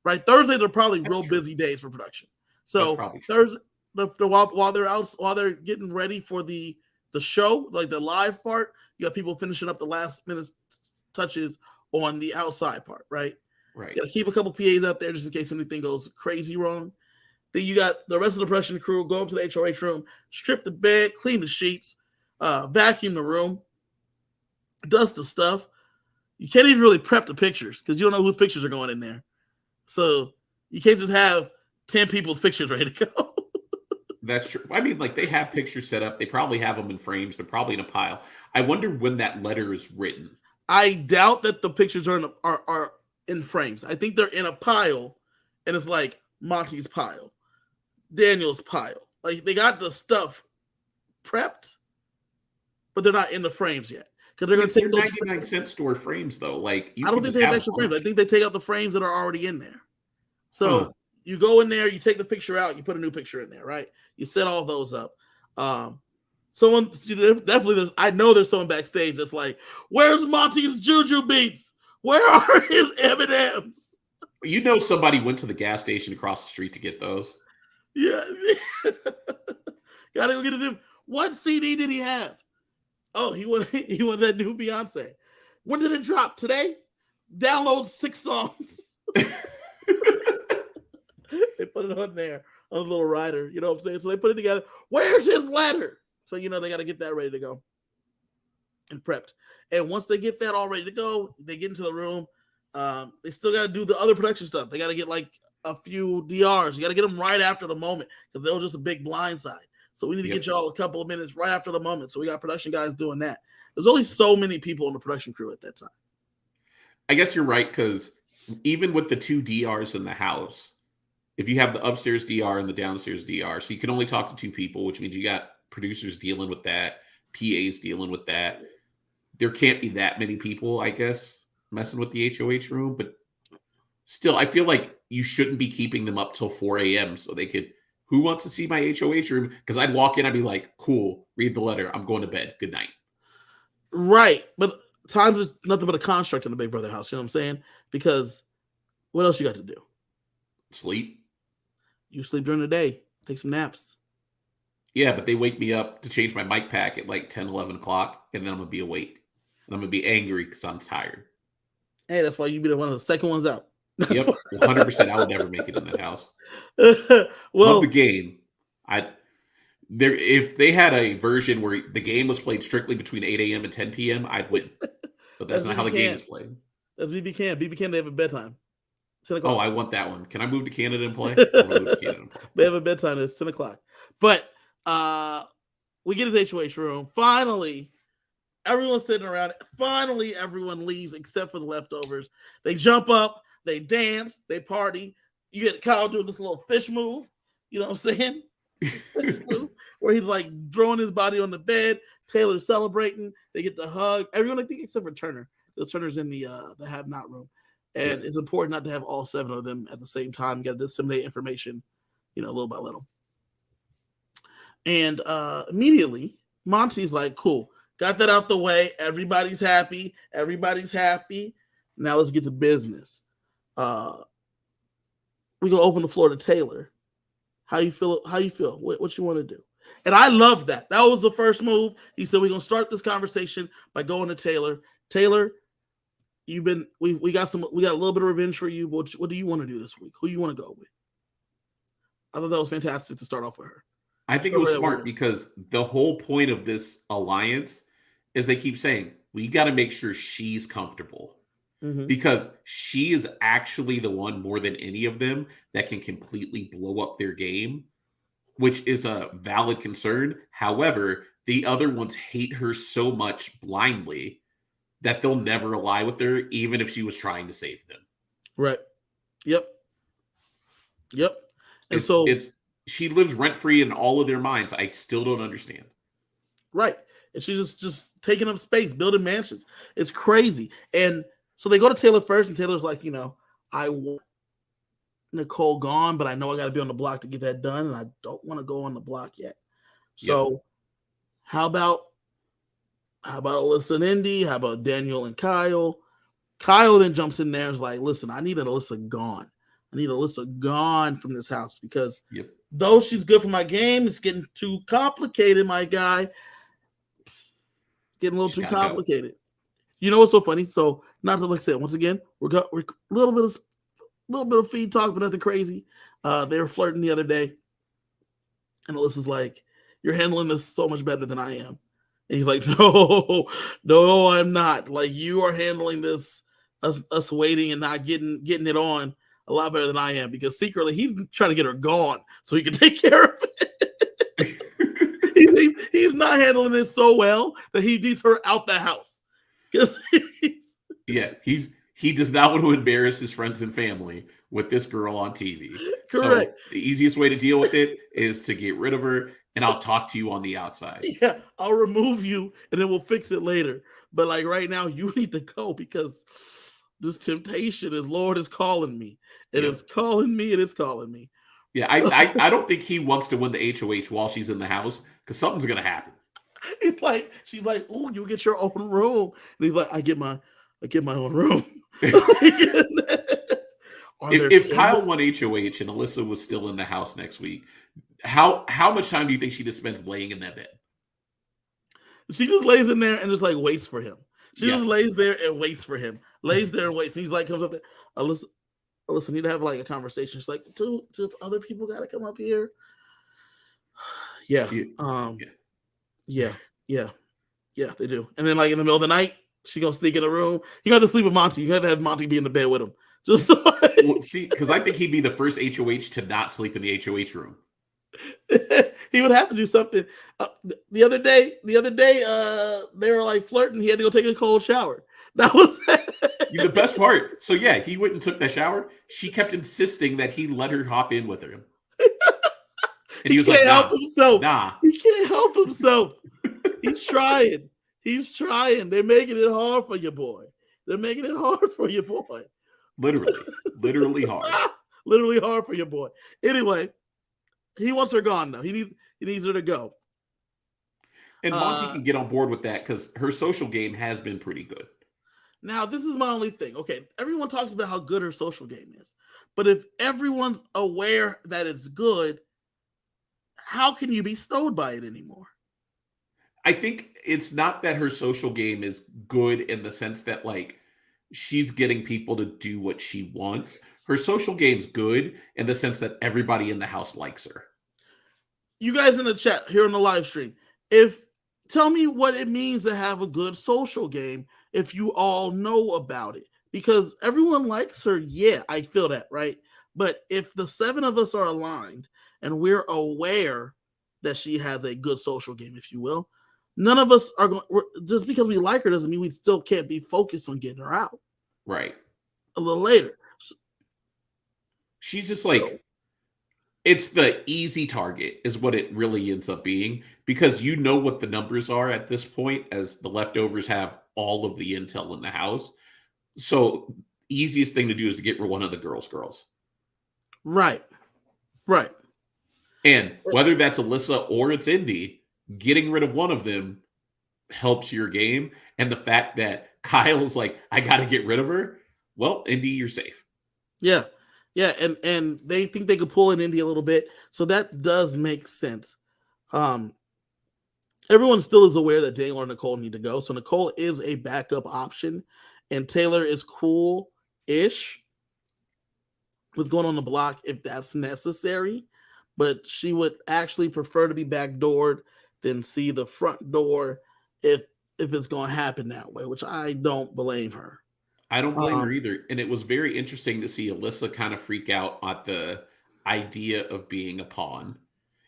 right? Thursdays are probably busy days for production. So Thursday, while they're getting ready for the show, like the live part, you got people finishing up the last minute touches on the outside part, right? Right. You got to keep a couple PAs out there just in case anything goes crazy wrong. Then you got the rest of the production crew go up to the HOH room, strip the bed, clean the sheets, vacuum the room, dust the stuff. You can't even really prep the pictures because you don't know whose pictures are going in there. So you can't just have 10 people's pictures ready to go. That's true. I mean, like they have pictures set up. They probably have them in frames. They're probably in a pile. I wonder when that letter is written. I doubt that the pictures are in frames. I think they're in a pile, and it's like Monty's pile, Daniel's pile. Like they got the stuff prepped, but they're not in the frames yet because they're going to take those 99-cent store frames though. Like I don't think they have extra frames. I think they take out the frames that are already in there. So you go in there, you take the picture out, you put a new picture in there, right? You set all those up. Someone definitely, I know there's someone backstage that's like, "Where's Monty's Juju beats? Where are his M&Ms?" You know, somebody went to the gas station across the street to get those. Yeah, gotta go get him. What CD did he have? Oh, he wanted that new Beyonce. When did it drop? Today? Download 6 songs. They put it on there on a little rider. You know what I'm saying? So they put it together. Where's his letter? So, they got to get that ready to go and prepped. And once they get that all ready to go, they get into the room. They still got to do the other production stuff. They got to get like a few DRs. You got to get them right after the moment because they were just a big blindside. So we need to get y'all a couple of minutes right after the moment. So we got production guys doing that. There's only so many people on the production crew at that time. I guess you're right, because even with the 2 DRs in the house, if you have the upstairs DR and the downstairs DR, so you can only talk to 2 people, which means you got producers dealing with that, PAs dealing with that. There can't be that many people, I guess, messing with the HOH room. But still, I feel like you shouldn't be keeping them up till 4 a.m. so they could, who wants to see my HOH room? Because I'd walk in, I'd be like, cool, read the letter. I'm going to bed. Good night. Right. But times is nothing but a construct in the Big Brother house. You know what I'm saying? Because what else you got to do? Sleep. You sleep during the day. Take some naps. Yeah, but they wake me up to change my mic pack at like 10, 11 o'clock, and then I'm going to be awake. And I'm going to be angry because I'm tired. Hey, that's why you be one of the second ones out. Yep, 100%. I would never make it in that house. Well, love the game. If they had a version where the game was played strictly between 8 a.m. and 10 p.m., I'd win. But that's not how the game is played. That's BB Can. BB Can, they have a bedtime. 10 o'clock. Oh, I want that one. Can I move to Canada and play? I want to move to Canada and play. They have a bedtime. It's 10 o'clock. But we get his HOH room. Finally, everyone's sitting around. Finally, everyone leaves except for the leftovers. They jump up. They dance. They party. You get Kyle doing this little fish move. You know what I'm saying? Where he's like throwing his body on the bed. Taylor's celebrating. They get the hug. Everyone, I think, except for Turner. The Turner's in the have not room, and it's important not to have all 7 of them at the same time. You got to disseminate information, little by little. And immediately, Monty's like, "Cool, got that out the way. Everybody's happy. Everybody's happy. Now let's get to business. We gonna open the floor to Taylor. How you feel? How you feel? What you want to do?" And I love that. That was the first move. He said, "We're gonna start this conversation by going to Taylor. Taylor, we got a little bit of revenge for you. What do you want to do this week? Who you want to go with?" I thought that was fantastic to start off with her. I think it was smart because the whole point of this alliance is they keep saying, we got to make sure she's comfortable. Mm-hmm. Because she is actually the one more than any of them that can completely blow up their game, which is a valid concern. However, the other ones hate her so much blindly that they'll never ally with her, even if she was trying to save them. Right. Yep. And she lives rent-free in all of their minds. I still don't understand. Right. And she's just taking up space, building mansions. It's crazy. And so they go to Taylor first, and Taylor's like, I want Nicole gone, but I know I got to be on the block to get that done, and I don't want to go on the block yet. So how about Alyssa and Indy? How about Daniel and Kyle? Kyle then jumps in there and is like, listen, I need Alyssa gone. I need Alyssa gone from this house because though she's good for my game, it's getting too complicated, my guy. Getting a little too complicated. Go. You know what's so funny? So, not to like I said, once again, we're a little bit of feed talk, but nothing crazy. They were flirting the other day, and Alyssa's like, "You're handling this so much better than I am," and he's like, "No, I'm not. Like you are handling this, us waiting and not getting it on a lot better than I am because secretly he's trying to get her gone so he can take care of it. he's not handling this so well that he needs her out the house." He does not want to embarrass his friends and family with this girl on TV. Correct. So the easiest way to deal with it is to get rid of her, and I'll talk to you on the outside. Yeah, I'll remove you, and then we'll fix it later. But like right now, you need to go because this temptation is Lord is calling me. It's calling me. It is calling me. Yeah, I don't think he wants to win the HOH while she's in the house because something's gonna happen. It's like she's like, "Oh, you get your own room," and he's like, "I get my own room." If Kyle won HOH and Alyssa was still in the house next week, how much time do you think she just spends laying in that bed? She just lays in there and just like waits for him. She just lays there and waits for him. Lays there and waits. And he's like, comes up there, Alyssa, need to have like a conversation. She's like, do other people got to come up here? Yeah. Yeah, they do. And then like in the middle of the night, she gonna sneak in the room. You got to sleep with Monty. You got to have Monty be in the bed with him. Just because I think he'd be the first HOH to not sleep in the HOH room. He would have to do something. The other day, they were like flirting. He had to go take a cold shower. That was the best part. So yeah, he went and took that shower. She kept insisting that he let her hop in with him. And he was can't like, help himself. Nah. He can't help himself. He's trying. They're making it hard for your boy. Literally hard. Literally hard for your boy. Anyway, he wants her gone though. He needs her to go. And Monty can get on board with that because her social game has been pretty good. Now, this is my only thing. Okay, everyone talks about how good her social game is. But if everyone's aware that it's good, how can you be snowed by it anymore? I think it's not that her social game is good in the sense that like she's getting people to do what she wants. Her social game's good in the sense that everybody in the house likes her. You guys in the chat here on the live stream, tell me what it means to have a good social game if you all know about it. Because everyone likes her, yeah, I feel that, right? But if the 7 of us are aligned and we're aware that she has a good social game, if you will, none of us are going. Just because we like her doesn't mean we still can't be focused on getting her out. Right. A little later. She's just like, it's the easy target is what it really ends up being because you know what the numbers are at this point as the leftovers have all of the intel in the house. So easiest thing to do is to get rid of one of the girls. Right. And whether that's Alyssa or it's Indy, getting rid of one of them helps your game. And the fact that Kyle's like, I got to get rid of her. Well, Indy, you're safe. Yeah. And they think they could pull in Indy a little bit. So that does make sense. Everyone still is aware that Daniel or Nicole need to go. So Nicole is a backup option. And Taylor is cool-ish with going on the block if that's necessary. But she would actually prefer to be backdoored than see the front door if it's going to happen that way, which I don't blame her. I don't blame her either. And it was very interesting to see Alyssa kind of freak out at the idea of being a pawn.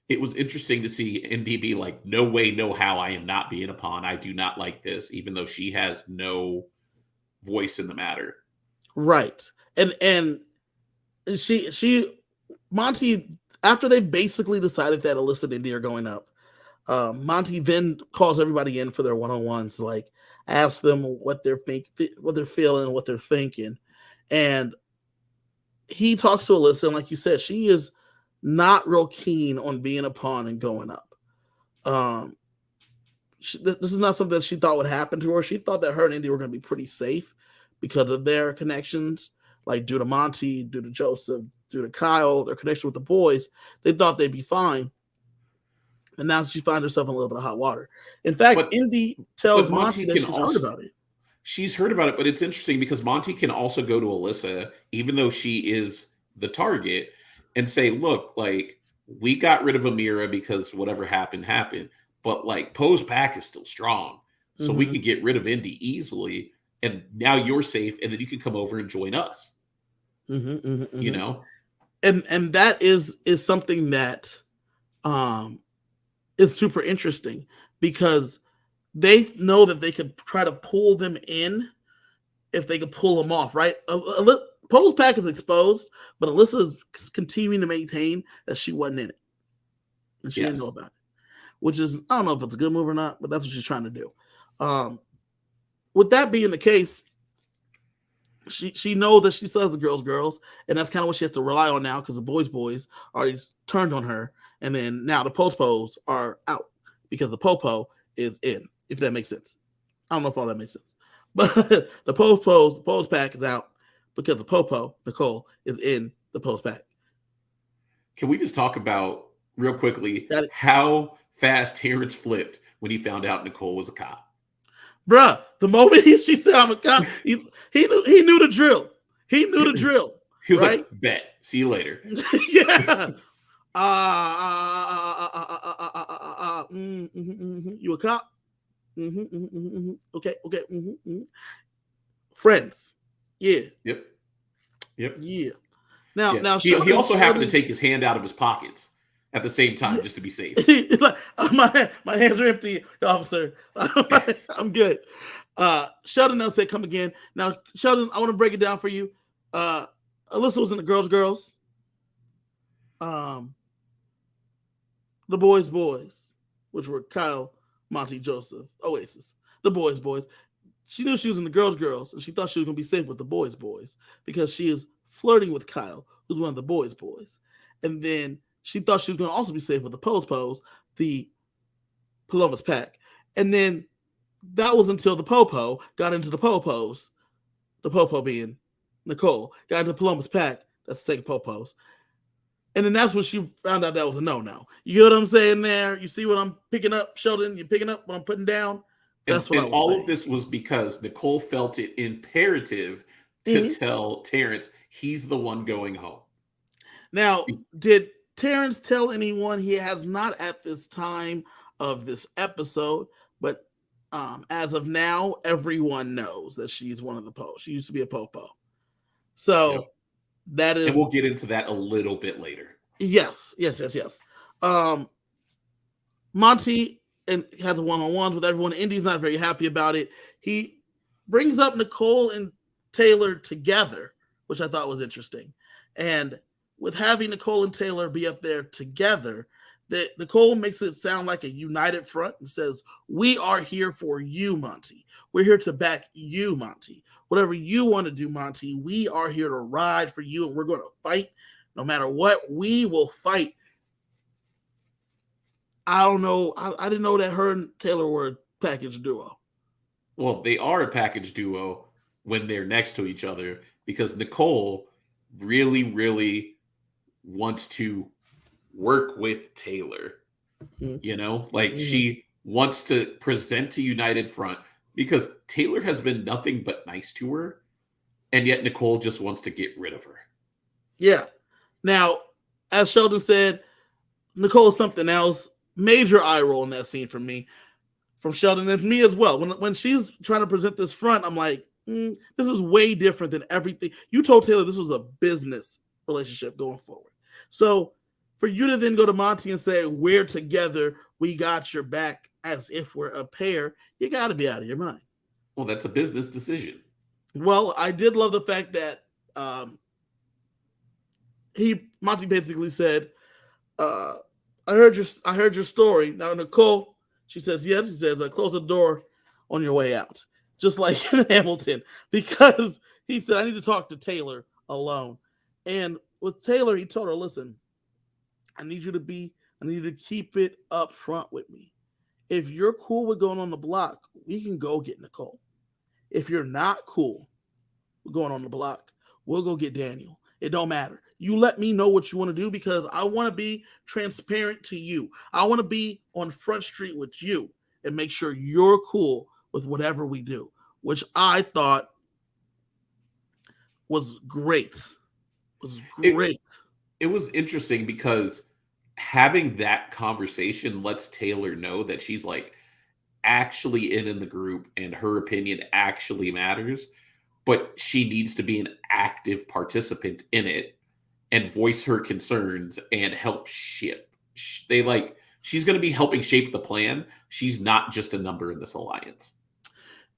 It was interesting to see Indy be like, no way, no how, I am not being a pawn. I do not like this, even though she has no voice in the matter. Right. And she Monty, after they basically decided that Alyssa and Indy are going up, Monty then calls everybody in for their one-on-ones, like ask them what they're feeling, what they're thinking. And he talks to Alyssa, and like you said, she is not real keen on being a pawn and going up. This is not something that she thought would happen to her. She thought that her and Indy were going to be pretty safe because of their connections, like due to Monty, due to Joseph, due to Kyle, their connection with the boys. They thought they'd be fine. And now she finds herself in a little bit of hot water. In fact, Indy tells Monty that she's heard about it. She's heard about it, but it's interesting because Monty can also go to Alyssa, even though she is the target, and say, look, like, we got rid of Ameerah because whatever happened, but like Poe's pack is still strong. So we can get rid of Indy easily, and now you're safe, and then you can come over and join us. You know? And that is something that is super interesting because they know that they could try to pull them in if they could pull them off, right? Poe's pack is exposed, but Alyssa is continuing to maintain that she wasn't in it. And she didn't know about it. Which is, I don't know if it's a good move or not, but that's what she's trying to do. With that being the case, she knows that she still has the girls, and that's kind of what she has to rely on now because the boys already turned on her, and then now the Pos are out because the Popo is in, if that makes sense. I don't know if all that makes sense. But the Pos pack is out because the Popo, Nicole, is in the Pos pack. Can we just talk about, real quickly, how fast Terrence flipped when he found out Nicole was a cop? Bruh, the moment she said I'm a cop, he knew the drill. He knew the drill. He was like, bet. See you later. Yeah. You a cop? Okay. Friends. Yeah. Yep. Yeah. Now he also happened to take his hand out of his pockets at the same time, just to be safe. Like, my hands are empty, officer. I'm good. Sheldon now said, come again. Now, Sheldon, I want to break it down for you. Alyssa was in the girls. The boys, which were Kyle, Monty, Joseph, Oasis. The boys. She knew she was in the girls, and she thought she was going to be safe with the boys because she is flirting with Kyle, who's one of the boys. And then she thought she was going to also be safe with the Pos, the Palomas pack. And then that was until the Popo got into the Popos, the Popo being Nicole, got into Palomas pack, that's the second Popos. And then that's when she found out that was a no-no. You get what I'm saying there? You see what I'm picking up, Sheldon? You picking up what I'm putting down? That's what I was all saying. of this was because Nicole felt it imperative to tell Terrence he's the one going home. Now, did Terrence tell anyone? He has not at this time of this episode, but as of now, everyone knows that she's one of the Pos. She used to be a Popo. So that is... And we'll get into that a little bit later. Yes. Monty had the one-on-ones with everyone. Indy's not very happy about it. He brings up Nicole and Taylor together, which I thought was interesting. And with having Nicole and Taylor be up there together, that Nicole makes it sound like a united front and says, "We are here for you, Monty. We're here to back you, Monty. Whatever you want to do, Monty, we are here to ride for you, and we're going to fight no matter what. We will fight." I don't know. I didn't know that her and Taylor were a package duo. Well, they are a package duo when they're next to each other because Nicole really, really wants to work with Taylor. Mm-hmm. She wants to present a united front because Taylor has been nothing but nice to her, and yet Nicole just wants to get rid of her. Yeah. Now, as Sheldon said, Nicole is something else. Major eye roll in that scene from me, from Sheldon, and me as well. When she's trying to present this front, I'm like, this is way different than everything. You told Taylor this was a business relationship going forward. So for you to then go to Monty and say, "We're together, we got your back," as if we're a pair, you got to be out of your mind. Well, that's a business decision. Well, I did love the fact that Monty basically said, I heard your story. Now Nicole, she says yes. She says, "Close the door on your way out," just like in Hamilton, because he said, "I need to talk to Taylor alone." And with Taylor, he told her, "Listen, I need you to keep it up front with me. If you're cool with going on the block, we can go get Nicole. If you're not cool with going on the block, we'll go get Daniel. It don't matter. You let me know what you want to do because I want to be transparent to you. I want to be on Front Street with you and make sure you're cool with whatever we do," which I thought was great. It was interesting because having that conversation lets Taylor know that she's actually in the group and her opinion actually matters, but she needs to be an active participant in it and voice her concerns and help shape. She's going to be helping shape the plan. She's not just a number in this alliance.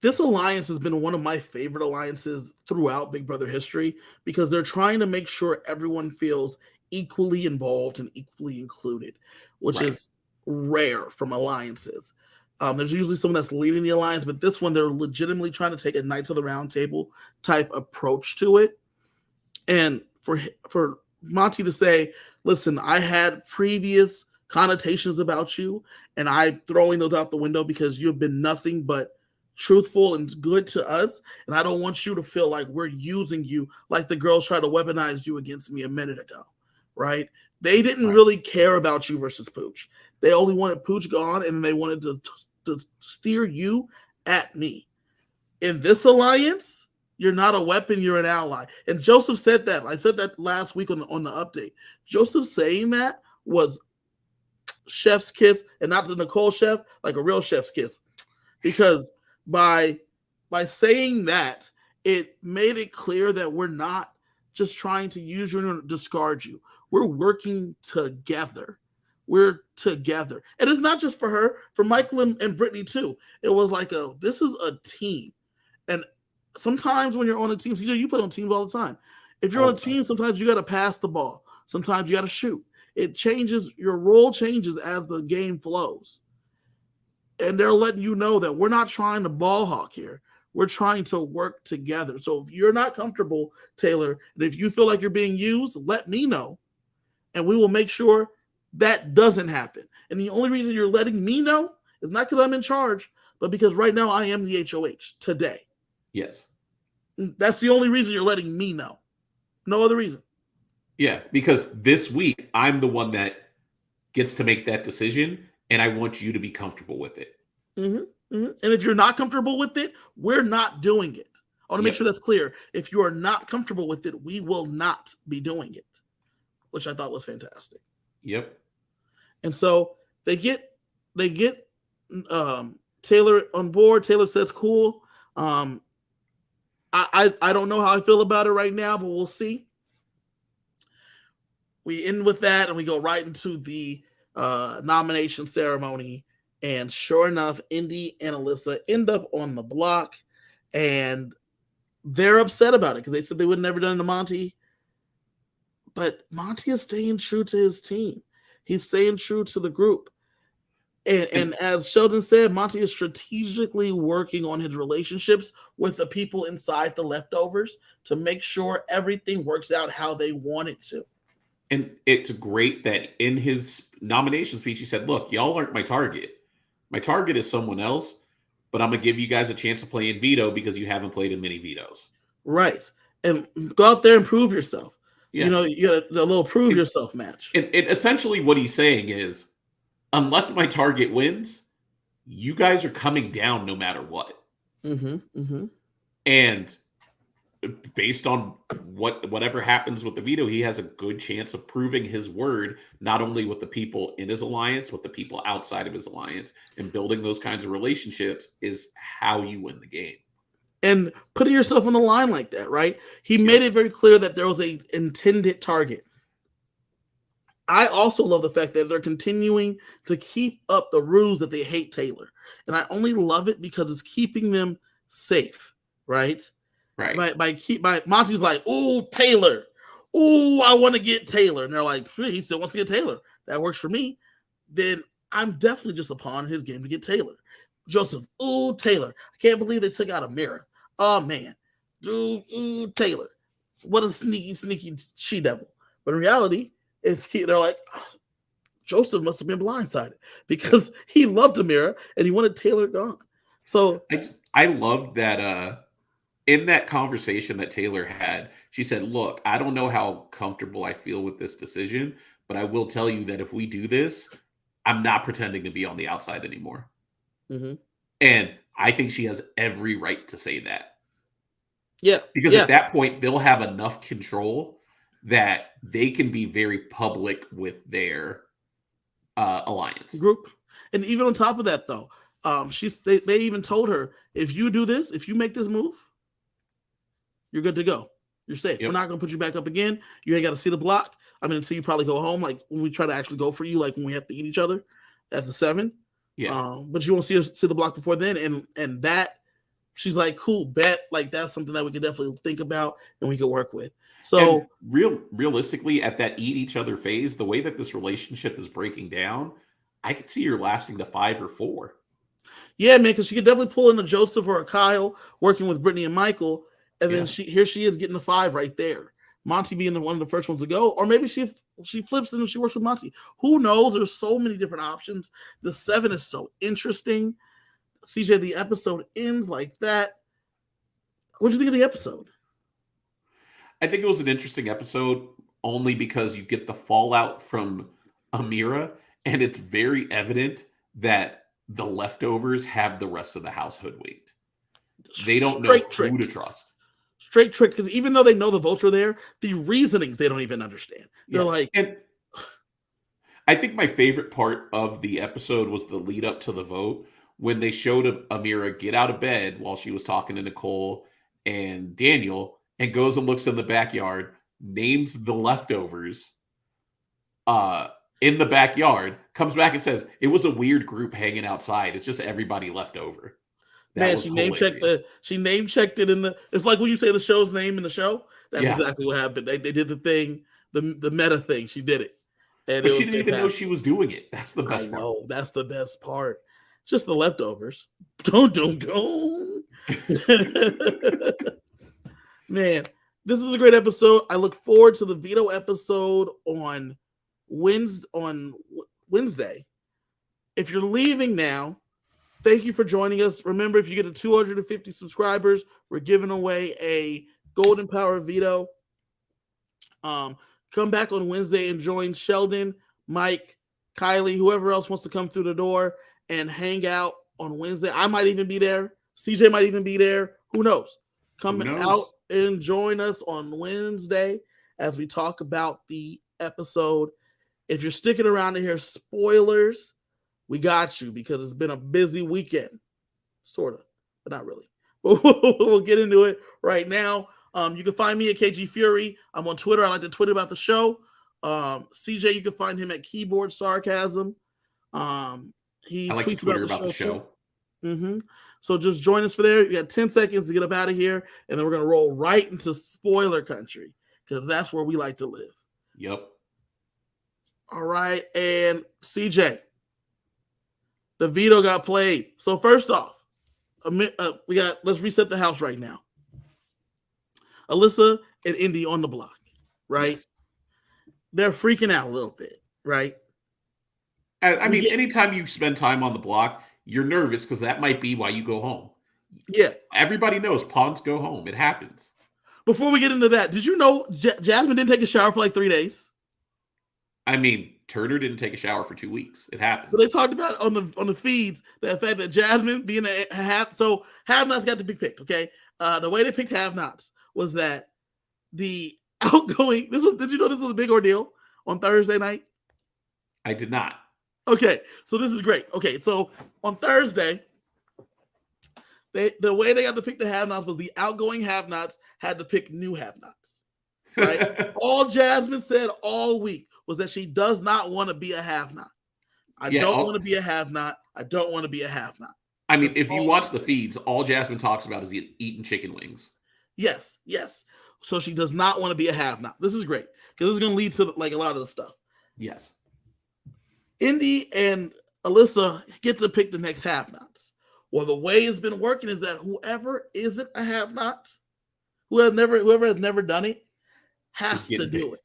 This alliance has been one of my favorite alliances throughout Big Brother history because they're trying to make sure everyone feels equally involved and equally included, which is rare from alliances. There's usually someone that's leading the alliance, but this one, they're legitimately trying to take a Knights of the Round Table type approach to it. And for Monty to say, "Listen, I had previous connotations about you, and I'm throwing those out the window because you've been nothing but truthful and good to us, and I don't want you to feel like we're using you like the girls tried to weaponize you against me a minute ago," right? They didn't really care about you versus Pooch. They only wanted Pooch gone, and they wanted to steer you at me. In this alliance, you're not a weapon, you're an ally. And Joseph said that. I said that last week on the update. Joseph saying that was chef's kiss, and not the Nicole chef, like a real chef's kiss. Because by saying that, it made it clear that we're not just trying to use you and discard you. We're working together. We're together. And it's not just for her, for Michael and Brittany too. It was like this is a team. And sometimes when you're on a team, you play on teams all the time. If you're on a team, sometimes you got to pass the ball. Sometimes you got to shoot. It changes, your role changes as the game flows. And they're letting you know that we're not trying to ball hawk here. We're trying to work together. So if you're not comfortable, Taylor, and if you feel like you're being used, let me know. And we will make sure that doesn't happen. And the only reason you're letting me know is not because I'm in charge, but because right now I am the HOH today. Yes. That's the only reason you're letting me know. No other reason. Yeah, because this week I'm the one that gets to make that decision, and I want you to be comfortable with it. Mm-hmm, mm-hmm. And if you're not comfortable with it, we're not doing it. I want to make sure that's clear. If you are not comfortable with it, we will not be doing it, which I thought was fantastic. Yep. And so they get Taylor on board. Taylor says, "Cool." I don't know how I feel about it right now, but we'll see. We end with that, and we go right into the nomination ceremony. And sure enough, Indy and Alyssa end up on the block, and they're upset about it because they said they would have never done it to Monty. But Monty is staying true to his team. He's staying true to the group. And as Sheldon said, Monty is strategically working on his relationships with the people inside the leftovers to make sure everything works out how they want it to. And it's great that in his nomination speech, he said, look, y'all aren't my target. My target is someone else, but I'm going to give you guys a chance to play in veto because you haven't played in many vetoes. Right. And go out there and prove yourself. Yeah. You know, you got a little prove yourself match. And essentially what he's saying is, unless my target wins, you guys are coming down no matter what. And based on whatever happens with the veto, he has a good chance of proving his word, not only with the people in his alliance, with the people outside of his alliance, and building those kinds of relationships is how you win the game. And putting yourself on the line like that, right? He made it very clear that there was a intended target. I also love the fact that they're continuing to keep up the rules that they hate Taylor. And I only love it because it's keeping them safe, right? Right. By Monty's like, "Ooh, Taylor. Ooh, I want to get Taylor." And they're like, "He still wants to get Taylor. That works for me." Then I'm definitely just a pawn in his game to get Taylor. Joseph, ooh, Taylor. I can't believe they took out Ameerah. Oh, man. Ooh, Taylor. What a sneaky she-devil. But in reality, they're like, oh, Joseph must have been blindsided because he loved Ameerah and he wanted Taylor gone. So I love that in that conversation that Taylor had, she said, look, I don't know how comfortable I feel with this decision, but I will tell you that if we do this, I'm not pretending to be on the outside anymore. And I think she has every right to say that. Yeah. Because at that point, they'll have enough control that they can be very public with their alliance group. And even on top of that, though, they even told her, if you do this, if you make this move, you're good to go. You're safe. We're not going to put you back up again. You ain't got to see the block. I mean, until you probably go home, like when we try to actually go for you, like when we have to eat each other at the 7. Yeah. But you won't see the block before then. And that, she's like, cool, bet. Like, that's something that we could definitely think about and we could work with. So realistically, at that eat each other phase, the way that this relationship is breaking down, I could see her lasting to 5 or 4. Yeah, man, because she could definitely pull in a Joseph or a Kyle working with Brittany and Michael. And then here she is getting the 5 right there. Monty being one of the first ones to go. Or maybe she flips and she works with Monty. Who knows? There's so many different options. The 7 is so interesting. CJ, the episode ends like that. What do you think of the episode? I think it was an interesting episode only because you get the fallout from Ameerah, and it's very evident that the leftovers have the rest of the house hoodwinked. They don't know who to trust. Straight trick, because even though they know the votes are there, the reasonings they don't even understand. They're like... And I think my favorite part of the episode was the lead up to the vote when they showed Ameerah get out of bed while she was talking to Nicole and Daniel and goes and looks in the backyard, names the leftovers in the backyard, comes back and says, it was a weird group hanging outside. It's just everybody left over. Man, she name checked it in the. It's like when you say the show's name in the show. That's exactly what happened. They did the thing, the meta thing. She did it, and but she didn't even know she was doing it. That's the best part. No, that's the best part. It's just the leftovers. Don't. Man, this is a great episode. I look forward to the veto episode on Wednesday. If you're leaving now, thank you for joining us. Remember, if you get to 250 subscribers, we're giving away a Golden Power Veto. Come back on Wednesday and join Sheldon, Mike, Kylie, whoever else wants to come through the door and hang out on Wednesday. I might even be there. CJ might even be there. Who knows? Come out and join us on Wednesday as we talk about the episode. If you're sticking around to hear spoilers, we got you because it's been a busy weekend. Sort of, but not really. We'll get into it right now. You can find me at KG Fury. I'm on Twitter. I like to tweet about the show. CJ, you can find him at Keyboard Sarcasm. He like tweets Twitter about the show. So just join us for there. You got 10 seconds to get up out of here, and then we're going to roll right into spoiler country because that's where we like to live. Yep. All right, and CJ, the veto got played. So first off, let's reset the house right now. Alyssa and Indy on the block, right? Yes. They're freaking out a little bit, right? I mean, anytime you spend time on the block, you're nervous because that might be why you go home. Yeah. Everybody knows pawns go home. It happens. Before we get into that, did you know Jasmine didn't take a shower for like 3 days? I mean, Turner didn't take a shower for 2 weeks. It happens. But they talked about on the feeds the fact that Jasmine being a have-nots got to be picked. Okay, the way they picked have-nots was that the outgoing. Did you know this was a big ordeal on Thursday night? I did not. Okay, so this is great. Okay, so on Thursday, the way they got to pick the have-nots was the outgoing have-nots had to pick new have-nots. Right? All Jasmine said all week was that she does not want to be a have-not. I don't want to be a have-not. I don't want to be a have-not. I mean, if you watch the feeds, all Jasmine talks about is eating chicken wings. Yes. So she does not want to be a have-not. This is great because this is going to lead to like a lot of the stuff. Yes. Indy and Alyssa get to pick the next have-nots. Well, the way it's been working is that whoever isn't a have-not, whoever has never done it, has to do it.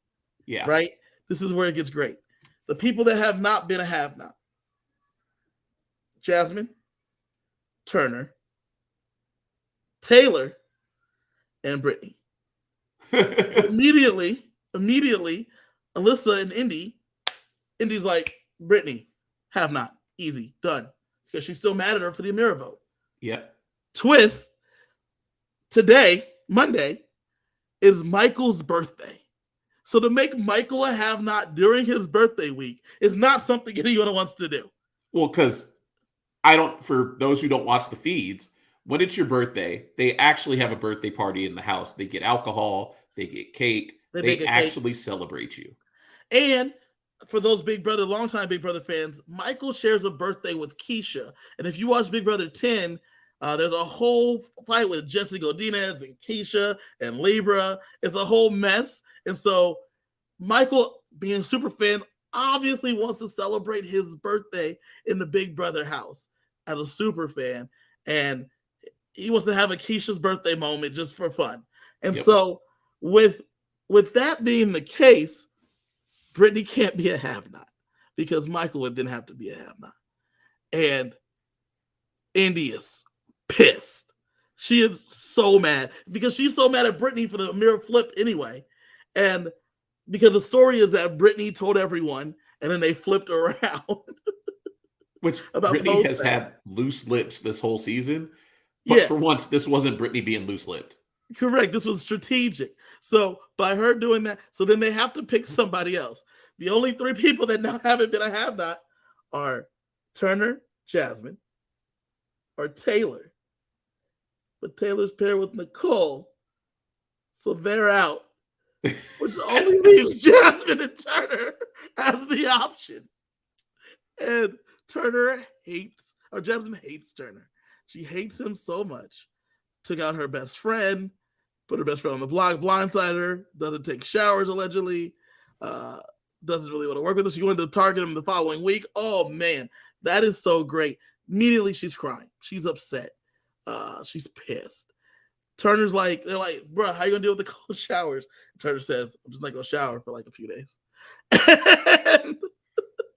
Yeah. Right? This is where it gets great. The people that have not been a have-not: Jasmine, Turner, Taylor, and Brittany. Immediately, Alyssa and Indy's like, Brittany, have not. Easy, done. Because she's still mad at her for the Ameerah vote. Yep. Twist, today, Monday, is Michael's birthday. So to make Michael a have-not during his birthday week is not something anyone wants to do. Well, because for those who don't watch the feeds, when it's your birthday, they actually have a birthday party in the house. They get alcohol, they get cake, they actually celebrate you. And for those longtime Big Brother fans, Michael shares a birthday with Keisha. And if you watch Big Brother 10, there's a whole fight with Jesse Godinez and Keisha and Libra. It's a whole mess. And so Michael, being a super fan, obviously wants to celebrate his birthday in the Big Brother house as a super fan. And he wants to have a Keisha's birthday moment just for fun. And so with that being the case, Brittany can't be a have-not because Michael didn't have to be a have-not. And Indy is pissed. She is so mad because she's so mad at Brittany for the Ameerah flip anyway. And because the story is that Brittany told everyone and then they flipped around. Which Brittany has had loose lips this whole season. But for once, this wasn't Brittany being loose-lipped. Correct. This was strategic. So by her doing that, so then they have to pick somebody else. The only 3 people that now haven't been a have-not are Turner, Jasmine, or Taylor. But Taylor's paired with Nicole. So they're out. Which only leaves Jasmine and Turner as the option. And Jasmine hates Turner. She hates him so much. Took out her best friend, put her best friend on the block, blindsided her, doesn't take showers allegedly, doesn't really want to work with her. She wanted to target him the following week. Oh man, that is so great. Immediately she's crying. She's upset. She's pissed. Turner's like, they're like, bro, how you gonna deal with the cold showers? Turner says, I'm just not gonna shower for like a few days.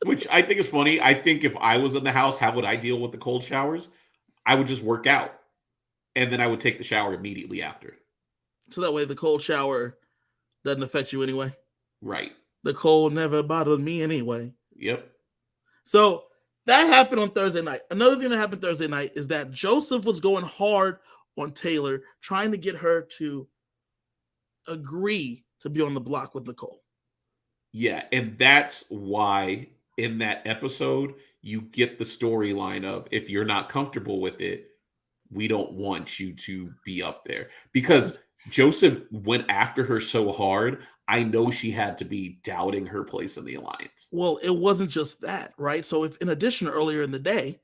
Which I think is funny. I think if I was in the house, how would I deal with the cold showers? I would just work out. And then I would take the shower immediately after. So that way the cold shower doesn't affect you anyway. Right. The cold never bothered me anyway. Yep. So that happened on Thursday night. Another thing that happened Thursday night is that Joseph was going hard on Taylor, trying to get her to agree to be on the block with Nicole. Yeah, and that's why in that episode, you get the storyline of if you're not comfortable with it, we don't want you to be up there. Because Joseph went after her so hard, I know she had to be doubting her place in the alliance. Well, it wasn't just that, right? So if in addition, earlier in the day,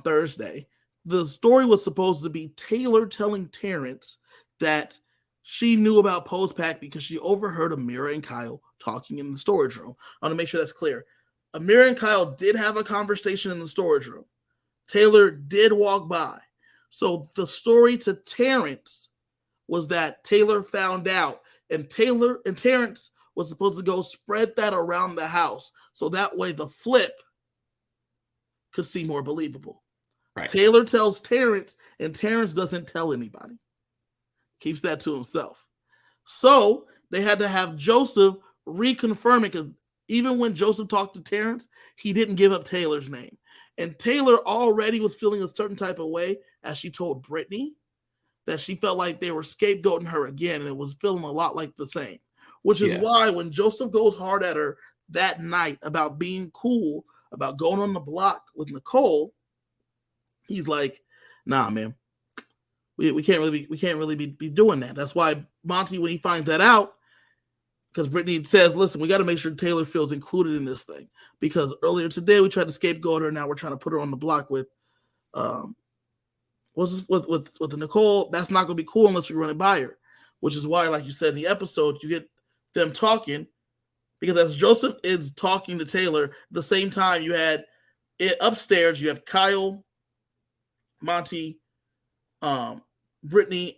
Thursday, the story was supposed to be Taylor telling Terrence that she knew about post-pack because she overheard Ameerah and Kyle talking in the storage room. I want to make sure that's clear. Ameerah and Kyle did have a conversation in the storage room. Taylor did walk by. So the story to Terrence was that Taylor found out, and Taylor and Terrence was supposed to go spread that around the house so that way the flip could seem more believable. Right. Taylor tells Terrence, and Terrence doesn't tell anybody. Keeps that to himself. So they had to have Joseph reconfirm it, because even when Joseph talked to Terrence, he didn't give up Taylor's name. And Taylor already was feeling a certain type of way as she told Brittany that she felt like they were scapegoating her again, and it was feeling a lot like the same. Which is why when Joseph goes hard at her that night about being cool, about going on the block with Nicole, he's like, nah, man. We can't really be doing that. That's why Monty, when he finds that out, because Brittany says, listen, we got to make sure Taylor feels included in this thing. Because earlier today we tried to scapegoat her, now we're trying to put her on the block with with Nicole. That's not gonna be cool unless we run it by her. Which is why, like you said in the episode, you get them talking, because as Joseph is talking to Taylor, at the same time you had it upstairs, you have Kyle, Monty, Brittany,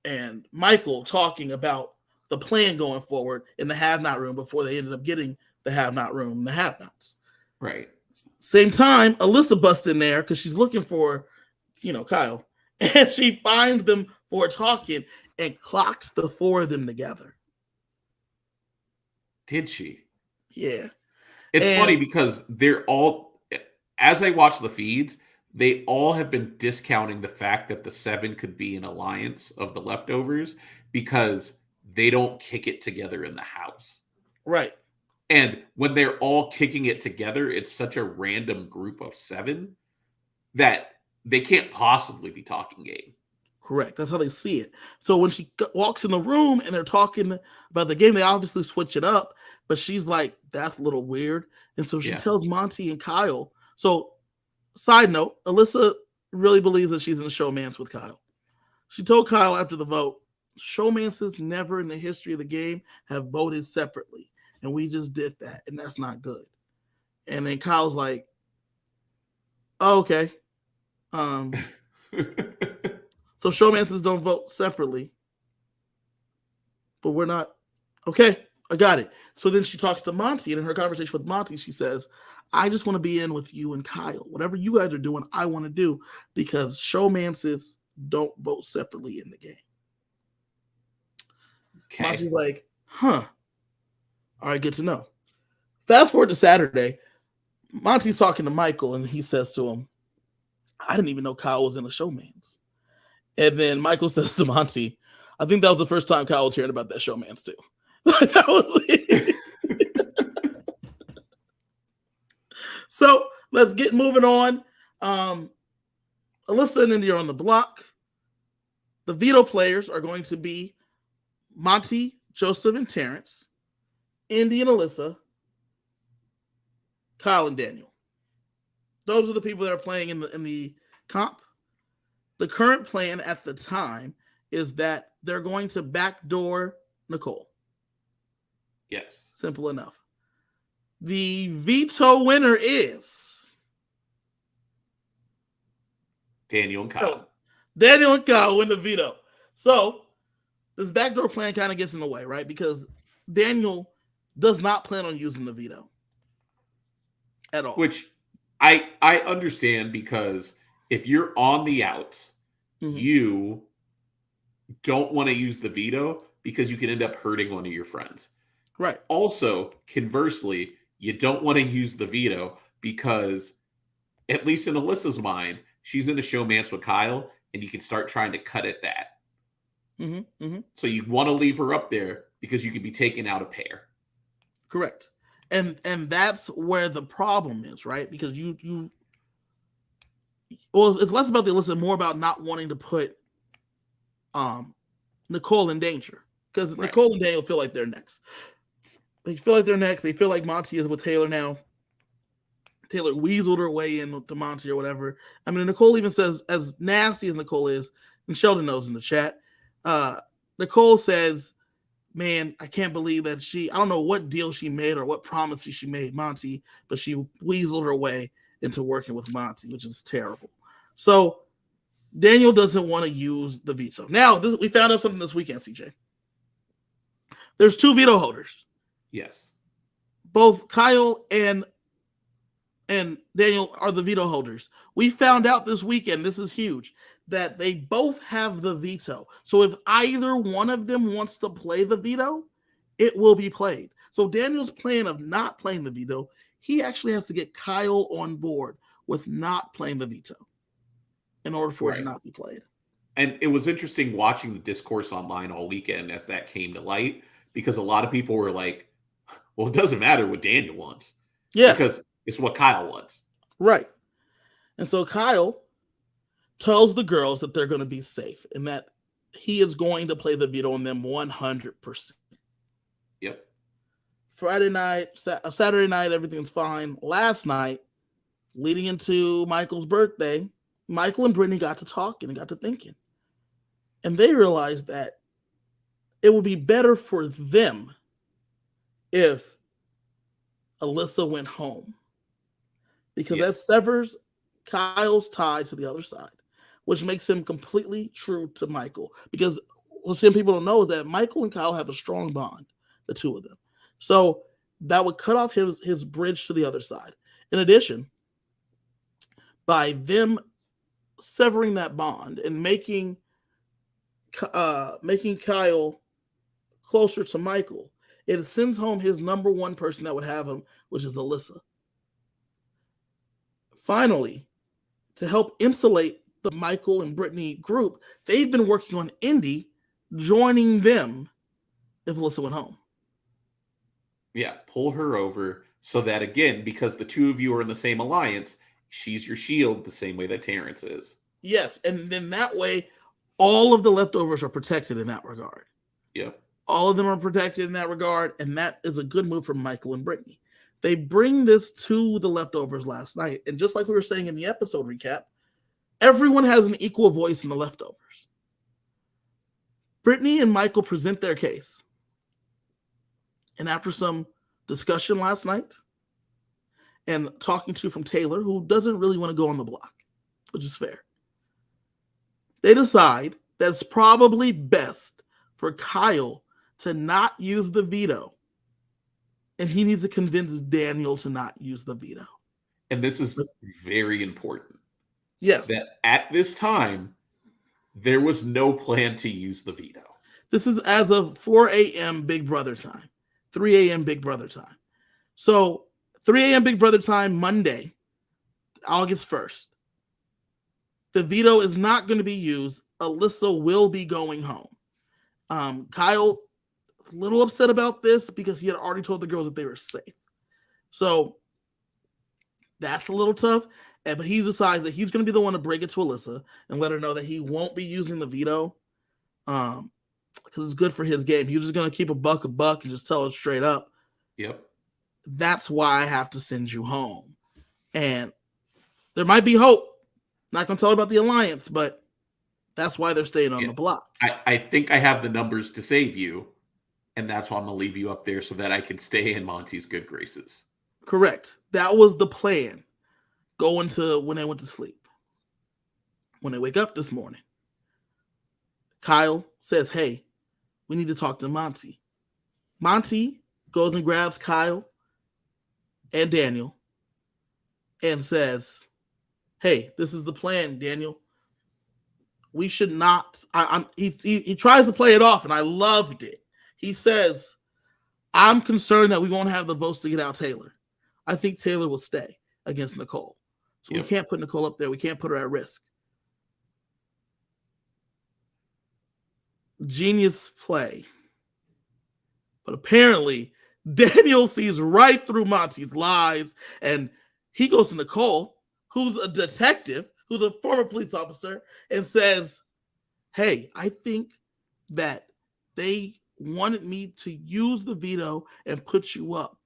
and Michael talking about the plan going forward in the have-not room before they ended up getting the have-not room and the have-nots. Right. Same time, Alyssa busts in there because she's looking for, Kyle, and she finds them for talking and clocks the four of them together. Did she? Yeah. It's funny because they're all, as I watch the feeds, they all have been discounting the fact that the 7 could be an alliance of the leftovers because they don't kick it together in the house. Right. And when they're all kicking it together, it's such a random group of 7 that they can't possibly be talking game. Correct. That's how they see it. So when she walks in the room and they're talking about the game, they obviously switch it up, but she's like, that's a little weird. And so she tells Monty and Kyle. So side note, Alyssa really believes that she's in a showmance with Kyle. She told Kyle after the vote, showmances never in the history of the game have voted separately. And we just did that. And that's not good. And then Kyle's like, oh, okay. So showmances don't vote separately. But we're not. Okay, I got it. So then she talks to Monty, and in her conversation with Monty, she says, I just want to be in with you and Kyle. Whatever you guys are doing, I want to do, because showmances don't vote separately in the game. Okay. Monty's like, huh. All right, good to know. Fast forward to Saturday. Monty's talking to Michael, and he says to him, I didn't even know Kyle was in a showman's. And then Michael says to Monty, I think that was the first time Kyle was hearing about that showman's too. That was So let's get moving on. Alyssa and Indy are on the block. The veto players are going to be Monty, Joseph, and Terrence, Indy and Alyssa, Kyle and Daniel. Those are the people that are playing in the comp. The current plan at the time is that they're going to backdoor Nicole. Yes. Simple enough. The veto winner is Daniel and Kyle. Daniel and Kyle win the veto. So this backdoor plan kind of gets in the way, right? Because Daniel does not plan on using the veto at all. Which I understand, because if you're on the outs, you don't want to use the veto because you can end up hurting one of your friends. Right. Also, conversely, you don't want to use the veto because, at least in Alyssa's mind, she's in a showmance with Kyle, and you can start trying to cut at that. So you want to leave her up there because you could be taking out a pair. Correct. And that's where the problem is, right? Because well, it's less about the Alyssa, more about not wanting to put Nicole in danger. Because Nicole and Daniel feel like they're next. They feel like they're next. They feel like Monty is with Taylor now. Taylor weaseled her way in to Monty or whatever. I mean, Nicole even says, as nasty as Nicole is, and Sheldon knows in the chat, Nicole says, man, I can't believe that I don't know what deal she made or what promises she made Monty, but she weaseled her way into working with Monty, which is terrible. So Daniel doesn't want to use the veto. Now, we found out something this weekend, CJ. There's 2 veto holders. Yes. Both Kyle and Daniel are the veto holders. We found out this weekend, this is huge, that they both have the veto. So if either one of them wants to play the veto, it will be played. So Daniel's plan of not playing the veto, he actually has to get Kyle on board with not playing the veto in order for it to not be played. And it was interesting watching the discourse online all weekend as that came to light, because a lot of people were like, well, it doesn't matter what Daniel wants. Yeah. Because it's what Kyle wants. Right. And so Kyle tells the girls that they're going to be safe and that he is going to play the veto on them 100%. Yep. Friday night, Saturday night, everything's fine. Last night, leading into Michael's birthday, Michael and Brittany got to talking and got to thinking. And they realized that it would be better for them if Alyssa went home. Because that severs Kyle's tie to the other side, which makes him completely true to Michael. Because what some people don't know is that Michael and Kyle have a strong bond, the two of them. So that would cut off his bridge to the other side. In addition, by them severing that bond and making Kyle closer to Michael, it sends home his number one person that would have him, which is Alyssa. Finally, to help insulate the Michael and Brittany group, they've been working on Indy joining them if Alyssa went home. Yeah, pull her over so that, again, because the two of you are in the same alliance, she's your shield the same way that Terrence is. Yes, and then that way, all of the leftovers are protected in that regard. Yep. All of them are protected in that regard, and that is a good move from Michael and Brittany. They bring this to the leftovers last night, and just like we were saying in the episode recap, everyone has an equal voice in the leftovers. Brittany and Michael present their case. And after some discussion last night and talking to from Taylor, who doesn't really want to go on the block, which is fair, they decide that it's probably best for Kyle to not use the veto. And he needs to convince Daniel to not use the veto. And this is very important. Yes. That at this time, there was no plan to use the veto. This is as of 4 a.m. Big Brother time. 3 a.m. Big Brother time. So 3 a.m. Big Brother time, Monday, August 1st. The veto is not going to be used. Alyssa will be going home. Kyle, a little upset about this because he had already told the girls that they were safe. So that's a little tough. But he decides that he's going to be the one to break it to Alyssa and let her know that he won't be using the veto because it's good for his game. He was just going to keep a buck and just tell her straight up. Yep. That's why I have to send you home. And there might be hope. Not going to tell her about the alliance, but that's why they're staying on the block. I think I have the numbers to save you, and that's why I'm going to leave you up there so that I can stay in Monty's good graces. Correct. That was the plan going to when they went to sleep. When they wake up this morning, Kyle says, hey, we need to talk to Monty. Monty goes and grabs Kyle and Daniel and says, hey, this is the plan, Daniel. We should not. He tries to play it off, and I loved it. He says, I'm concerned that we won't have the votes to get out Taylor. I think Taylor will stay against Nicole. So we can't put Nicole up there. We can't put her at risk. Genius play. But apparently, Daniel sees right through Monty's lies, and he goes to Nicole, who's a detective, who's a former police officer, and says, hey, I think that they wanted me to use the veto and put you up.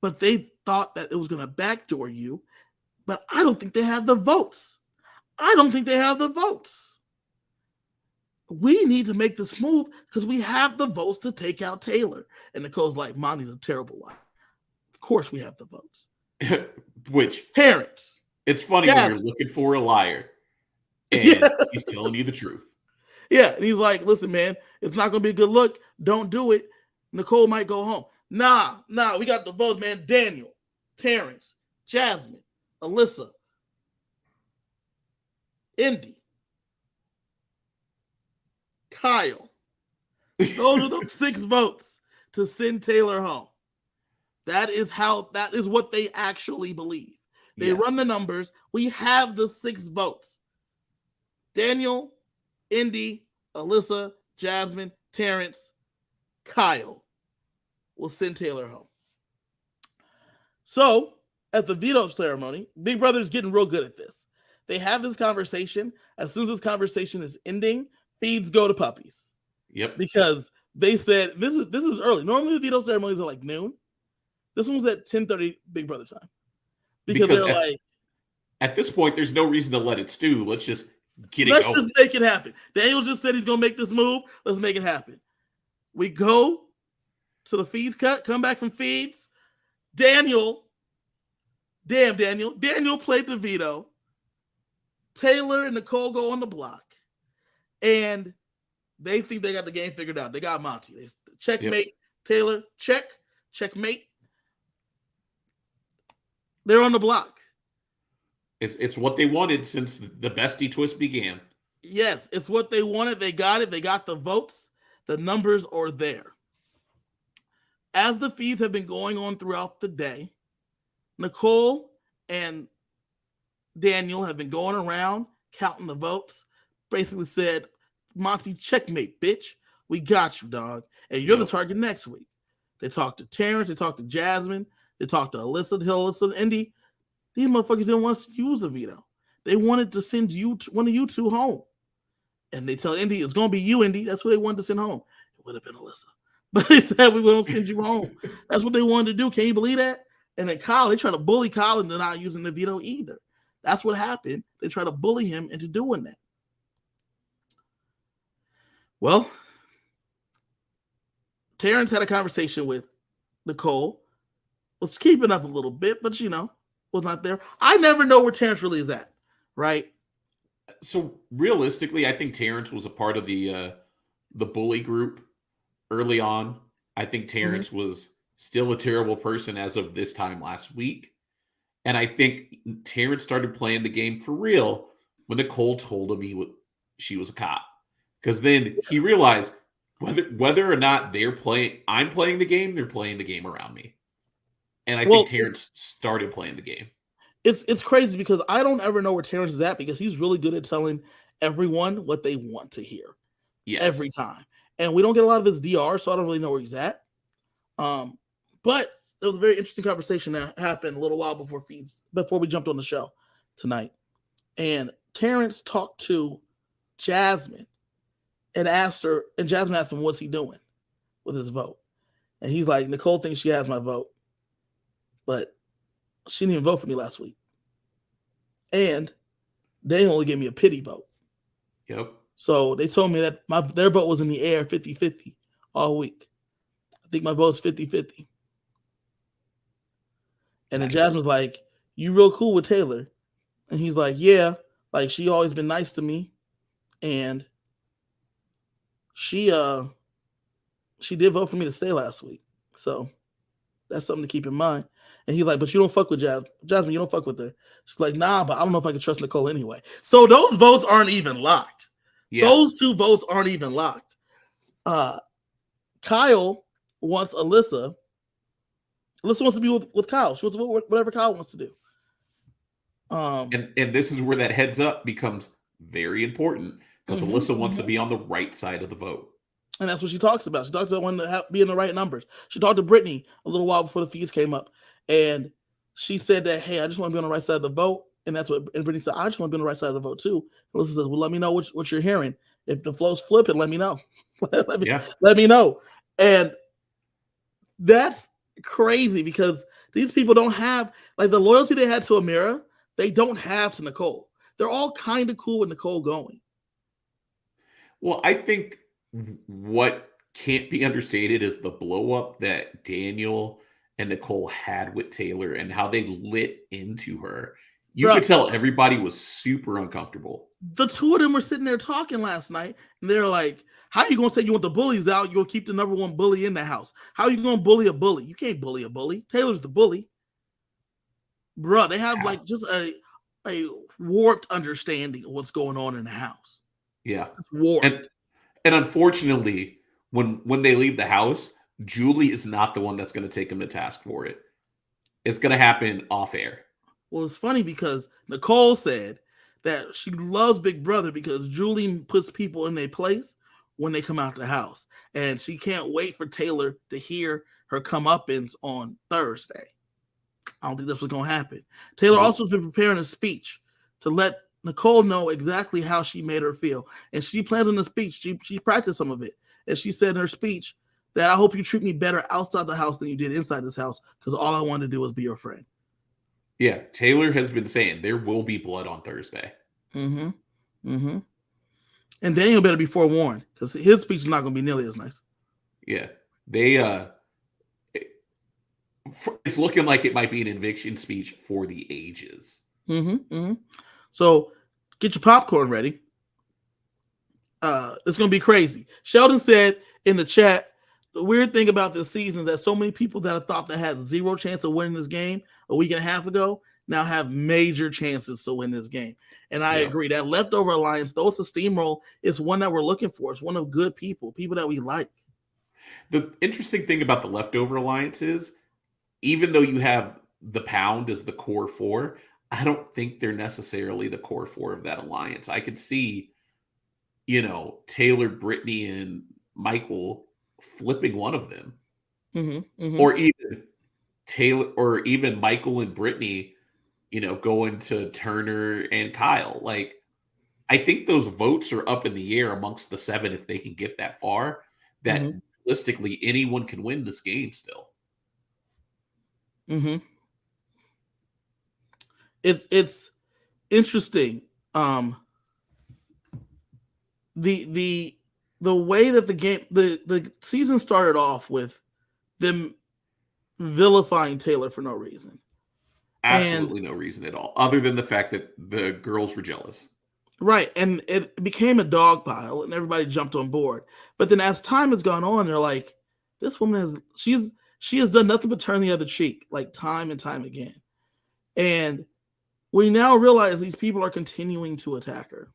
But they thought that it was going to backdoor you. But I don't think they have the votes. we need to make this move because we have the votes to take out Taylor. And Nicole's like, Monty's a terrible liar. Of course we have the votes. Which Terrence. It's funny when you're looking for a liar and he's telling you the truth. Yeah, and he's like, listen, man, it's not going to be a good look. Don't do it. Nicole might go home. Nah, we got the votes, man. Daniel, Terrence, Jasmine, Alyssa, Indy, Kyle. Those are the 6 votes to send Taylor home. That is what they actually believe. They run the numbers. We have the 6 votes. Daniel, Indy, Alyssa, Jasmine, Terrence, Kyle will send Taylor home. So, at the veto ceremony, Big Brother's getting real good at this. They have this conversation. As soon as this conversation is ending, feeds go to puppies. Yep. Because they said, this is early. Normally the veto ceremonies are like noon. This one was at 10:30 Big Brother time. Because they're at this point, there's no reason to let it stew. Let's just get it going. Let's just make it happen. Daniel just said he's going to make this move. Let's make it happen. We go to the feeds cut, come back from feeds. Daniel played the veto. Taylor and Nicole go on the block. And they think they got the game figured out. They got Monty. They checkmate. Yep. Taylor, checkmate. They're on the block. It's what they wanted since the bestie twist began. Yes, it's what they wanted. They got it. They got the votes. The numbers are there. As the feeds have been going on throughout the day, Nicole and Daniel have been going around counting the votes. Basically said, Monty, checkmate, bitch. We got you, dog. And you're the target next week. They talked to Terrence. They talked to Jasmine. They talked to Alyssa and Indy. These motherfuckers didn't want to use a veto. They wanted to send one of you 2 home. And they tell Indy, it's going to be you, Indy. That's what they wanted to send home. It would have been Alyssa. But they said, we won't send you home. That's what they wanted to do. Can you believe that? And then Kyle, they try to bully Kyle into not using the veto either. That's what happened. They try to bully him into doing that. Well, Terrence had a conversation with Nicole. Was keeping up a little bit, but was not there. I never know where Terrence really is at, right? So realistically, I think Terrence was a part of the bully group early on. I think Terrence was still a terrible person as of this time last week. And I think Terrence started playing the game for real when Nicole told him she was a cop. Because then he realized whether or not I'm playing the game, they're playing the game around me. And I think Terrence started playing the game. It's crazy because I don't ever know where Terrence is at because he's really good at telling everyone what they want to hear. Yes. Every time. And we don't get a lot of his DR, so I don't really know where he's at. But there was a very interesting conversation that happened a little while before we jumped on the show tonight. And Terrence talked to Jasmine and Jasmine asked him, what's he doing with his vote? And he's like, Nicole thinks she has my vote. But she didn't even vote for me last week. And they only gave me a pity vote. Yep. So they told me that their vote was in the air 50-50 all week. I think my vote's 50-50. And then Jasmine's like, you real cool with Taylor? And he's like, yeah. Like, she always been nice to me. And she did vote for me to stay last week. So that's something to keep in mind. And he's like, but you don't fuck with Jasmine, you don't fuck with her. She's like, nah, but I don't know if I can trust Nicole anyway. So those votes aren't even locked. Yeah. Those 2 votes aren't even locked. Kyle wants Alyssa. Alyssa wants to be with Kyle. She wants whatever Kyle wants to do. And this is where that heads up becomes very important because Alyssa wants to be on the right side of the vote. And that's what she talks about. She talks about wanting to be in the right numbers. She talked to Brittany a little while before the fees came up. And she said that, hey, I just want to be on the right side of the vote. And that's what Brittany said. I just want to be on the right side of the vote too. And Alyssa says, well, let me know what you're hearing. If the flow's flipping, let me know. Let me know. And that's crazy because these people don't have, like, the loyalty they had to Ameerah, they don't have to Nicole. They're all kind of cool with Nicole going. Well, I think what can't be understated is the blow up that Daniel and Nicole had with Taylor and how they lit into her. You Bro, could tell everybody was super uncomfortable. the two of them were sitting there talking last night, and they're like, how you gonna say you want the bullies out? You're gonna keep the number one bully in the house. How you gonna bully a bully? You can't bully a bully. Taylor's the bully. Bro, they have like just a warped understanding of what's going on in the house. Yeah. It's warped. And unfortunately, when they leave the house, Julie is not the one that's going to take them to task for it. It's going to happen off air. Well, it's funny because Nicole said that she loves Big Brother because Julie puts people in their place when they come out the house. And she can't wait for Taylor to hear her comeuppance on Thursday. I don't think that's what's going to happen. Taylor also has been preparing a speech to let Nicole know exactly how she made her feel. And she plans on the speech. She practiced some of it. And she said in her speech that I hope you treat me better outside the house than you did inside this house because all I wanted to do was be your friend. Yeah, Taylor has been saying there will be blood on Thursday. Mm-hmm. Mm-hmm. And Daniel better be forewarned because his speech is not going to be nearly as nice. Yeah, it's looking like it might be an eviction speech for the ages. Mm-hmm. Mm-hmm. So get your popcorn ready. It's going to be crazy. Sheldon said in the chat, the weird thing about this season is that so many people that I thought that had zero chance of winning this game a week and a half ago now have major chances to win this game. And I agree. That leftover alliance, though it's a steamroll, is one that we're looking for. It's one of good people that we like. The interesting thing about the leftover alliance is, even though you have the Pound as the core four, I don't think they're necessarily the core four of that alliance. I could see, Taylor, Brittany, and Michael flipping one of them. Mm-hmm, mm-hmm. Or even Taylor, or even Michael and Brittany, going to Turner and Kyle. Like, I think those votes are up in the air amongst the 7 if they can get that far. That realistically, anyone can win this game still. Mm-hmm. It's interesting. The way that the game the season started off with them vilifying Taylor for no reason. Absolutely no reason at all, other than the fact that the girls were jealous. Right. And it became a dog pile and everybody jumped on board. But then as time has gone on, they're like, this woman she has done nothing but turn the other cheek, like time and time again. And we now realize these people are continuing to attack her.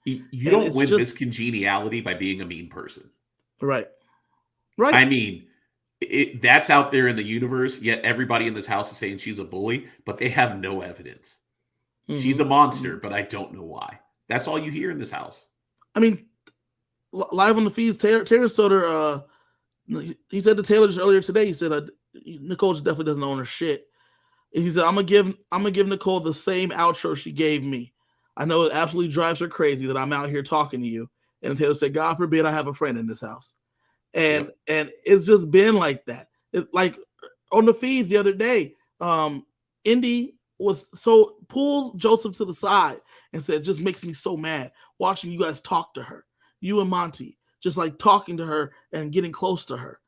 You don't win this congeniality by being a mean person. Right. Right. I mean, that's out there in the universe, yet everybody in this house is saying she's a bully, but they have no evidence. Mm-hmm. She's a monster, but I don't know why. That's all you hear in this house. I mean, live on the feeds, Taylor Soder, he said to Taylor just earlier today, he said, Nicole just definitely doesn't own her shit. And he said, I'm gonna give Nicole the same outro she gave me. I know it absolutely drives her crazy that I'm out here talking to you. And Taylor said, God forbid I have a friend in this house. And it's just been like that. Like on the feeds the other day, Indy pulls Joseph to the side and said, it just makes me so mad watching you guys talk to her. You and Monty, just like talking to her and getting close to her.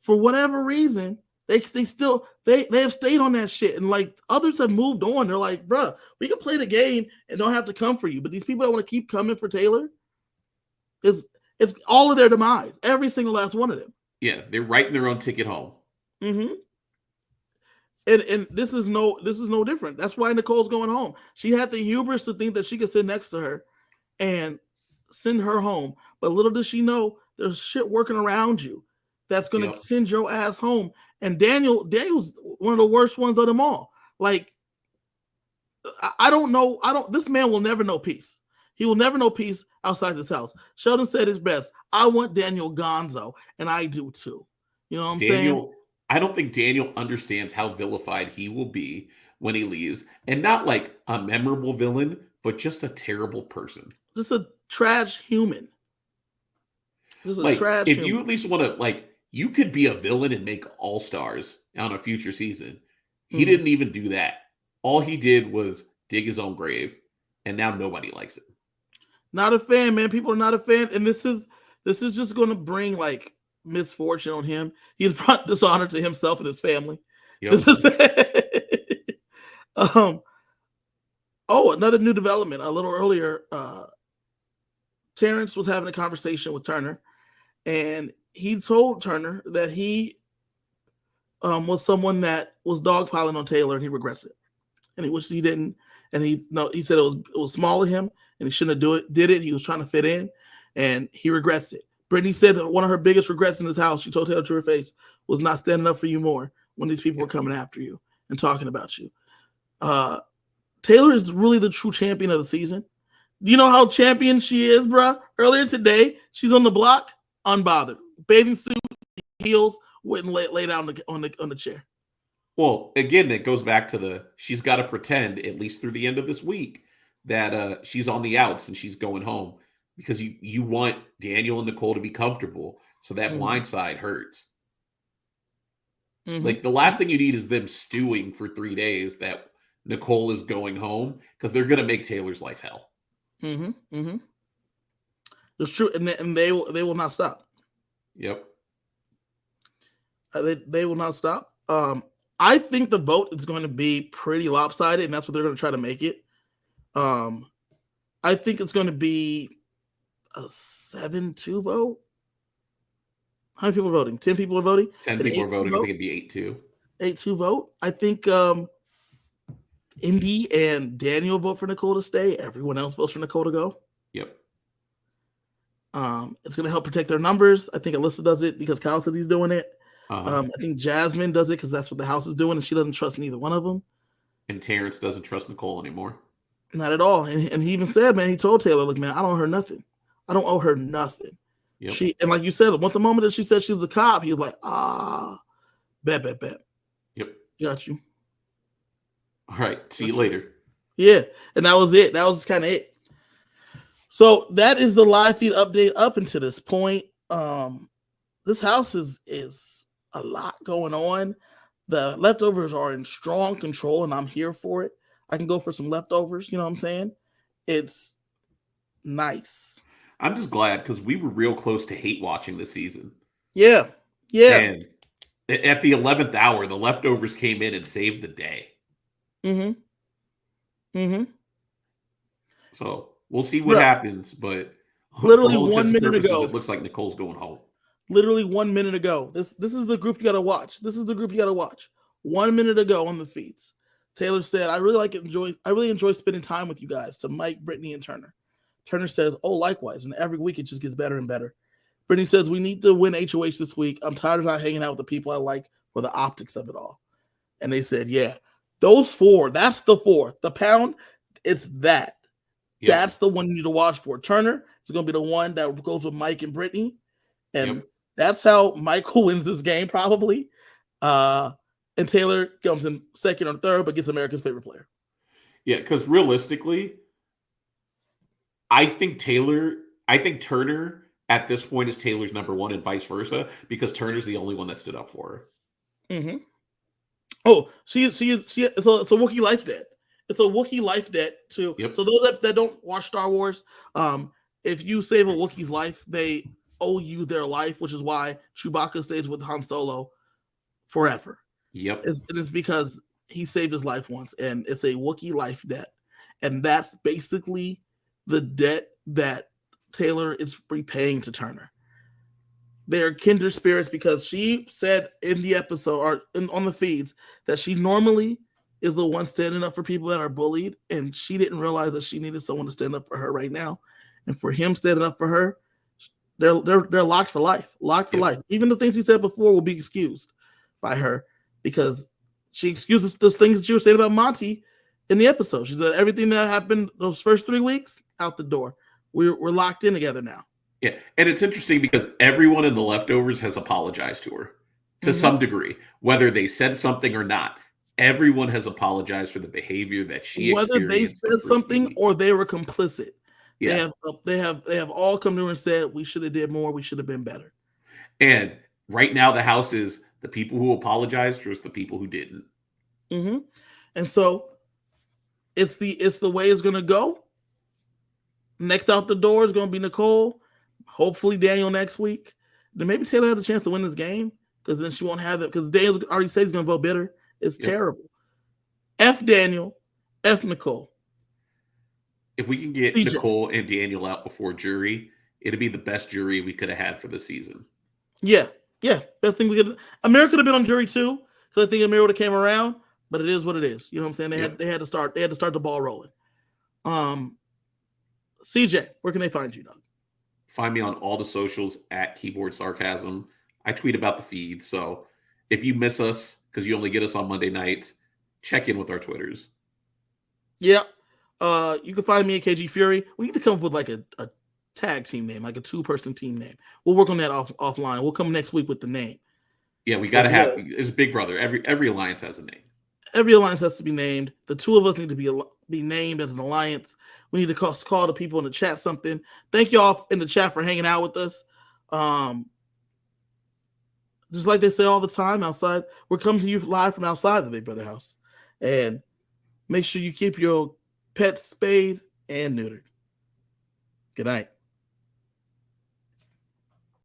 For whatever reason, they have stayed on that shit. And like others have moved on. They're like, bruh, we can play the game and don't have to come for you. But these people that want to keep coming for Taylor, it's all of their demise. Every single last one of them. Yeah, they're writing their own ticket home. Mm-hmm. And this is no different. That's why Nicole's going home. She had the hubris to think that she could sit next to her and send her home. But little does she know there's shit working around you that's going to send your ass home. And Daniel's one of the worst ones of them all. Like, I don't know. This man will never know peace. He will never know peace outside this house. Sheldon said his best. I want Daniel gonzo, and I do too. You know what I'm saying? I don't think Daniel understands how vilified he will be when he leaves. And not like a memorable villain, but just a terrible person. Just a trash human. Just a like, trash if human. you at least want to, like, you could be a villain and make All-Stars on a future season. He didn't even do that. All he did was dig his own grave, and now nobody likes it. Not a fan, man. People are not a fan, and this is just going to bring like misfortune on him. He's brought dishonor to himself and his family. Yep. This is another new development. A little earlier, Terrence was having a conversation with Turner, and he told Turner that he was someone that was dogpiling on Taylor, and he regrets it, and he wishes he didn't. And he said it was small of him, and he shouldn't have did it. He was trying to fit in, and he regrets it. Brittany said that one of her biggest regrets in this house, she told Taylor to her face, was not standing up for you more when these people were coming after you and talking about you. Taylor is really the true champion of the season. Do you know how champion she is, bruh? Earlier today, she's on the block, unbothered, bathing suit, heels, went and lay down on the chair. Well, again, it goes back to she's got to pretend, at least through the end of this week, that she's on the outs and she's going home, because you want Daniel and Nicole to be comfortable, so that blindside hurts. Like, the last thing you need is them stewing for 3 days that Nicole is going home, because they're going to make Taylor's life hell. It's true, and they will not stop. Yep. They will not stop. I think the vote is going to be pretty lopsided, and that's what they're going to try to make it. I think it's going to be a 7-2 vote. How many people are voting? 10 people are voting? 10 people are voting. I think it'd be 8-2. 8-2 vote. I think Indy and Daniel vote for Nicole to stay. Everyone else votes for Nicole to go. Yep. It's going to help protect their numbers. I think Alyssa does it because Kyle says he's doing it. Uh-huh. I think Jasmine does it because that's what the house is doing, and she doesn't trust neither one of them. And Terrence doesn't trust Nicole anymore. Not at all. And he even said, man, he told Taylor, look, man, I don't owe her nothing. I don't owe her nothing. Yep. And like you said, once the moment that she said she was a cop, he was like, bet. Yep. Got you. All right. See you later. Yeah. And that was it. That was kind of it. So that is the live feed update up until this point. This house is a lot going on. The leftovers are in strong control, and I'm here for it. I can go for some leftovers. You know what I'm saying? It's nice. I'm just glad, because we were real close to hate watching this season. Yeah. And at the 11th hour, the leftovers came in and saved the day. So we'll see what happens, but literally 1 minute ago, it looks like Nicole's going home. Literally 1 minute ago. This is the group you got to watch. 1 minute ago on the feeds, Taylor said, I really enjoy spending time with you guys, to Mike, Brittany, and Turner. Turner says, oh, likewise. And every week it just gets better and better. Brittany says, we need to win HOH this week. I'm tired of not hanging out with the people I like for the optics of it all. And they said, yeah, those 4, that's the 4. The pound, it's that. Yep. That's the one you need to watch for. Turner is going to be the one that goes with Mike and Brittany. And that's how Michael wins this game, probably. And Taylor comes in second or third, but gets America's favorite player. Yeah, because realistically, I think Turner at this point is Taylor's number 1, and vice versa, because Turner's the only one that stood up for her. Oh, it's a Wookiee life debt. It's a Wookiee life debt too. Yep. So those that don't watch Star Wars, if you save a Wookiee's life, they owe you their life, which is why Chewbacca stays with Han Solo forever. Yep. It's because he saved his life once, and it's a Wookiee life debt. And that's basically the debt that Taylor is repaying to Turner. They're kindred spirits, because she said in the episode or on the feeds that she normally is the one standing up for people that are bullied, and she didn't realize that she needed someone to stand up for her right now. And for him standing up for her, they're locked for life. Locked for life. Even the things he said before will be excused by her, because she excuses those things that you were saying about Monty in the episode. She said everything that happened those first 3 weeks, out the door. We're locked in together now. Yeah, and it's interesting because everyone in the leftovers has apologized to her to some degree, whether they said something or not. Everyone has apologized for the behavior that she experienced. Whether they said something or they were complicit. Yeah. They have all come to her and said, we should have did more. We should have been better. And right now the house is the people who apologized versus the people who didn't. And so it's the way it's going to go. Next out the door is going to be Nicole. Hopefully Daniel next week. Then maybe Taylor has a chance to win this game because then she won't have it because Daniel already said he's going to vote bitter. It's terrible. F Daniel, F Nicole. If we can get DJ. Nicole and Daniel out before jury, it'd be the best jury we could have had for the season. Yeah. Best thing we could. Ameerah could have been on jury too because I think Ameerah would have came around. But it is what it is. You know what I'm saying? They had to start. They had to start the ball rolling. CJ, where can they find you, Doug? Find me on all the socials at Keyboard Sarcasm. I tweet about the feed. So if you miss us because you only get us on Monday nights, check in with our Twitters. Yeah. You can find me at KG Fury. We need to come up with like a tag team name, like a 2-person team name. We'll work on that offline. We'll come next week with the name. Yeah, we got to have. It's Big Brother. Every alliance has a name. Every alliance has to be named. The two of us need to be named as an alliance. We need to call the people in the chat something. Thank y'all in the chat for hanging out with us. Just like they say all the time outside, we're coming to you live from outside the Big Brother house. And make sure you keep your pets spayed and neutered. Good night.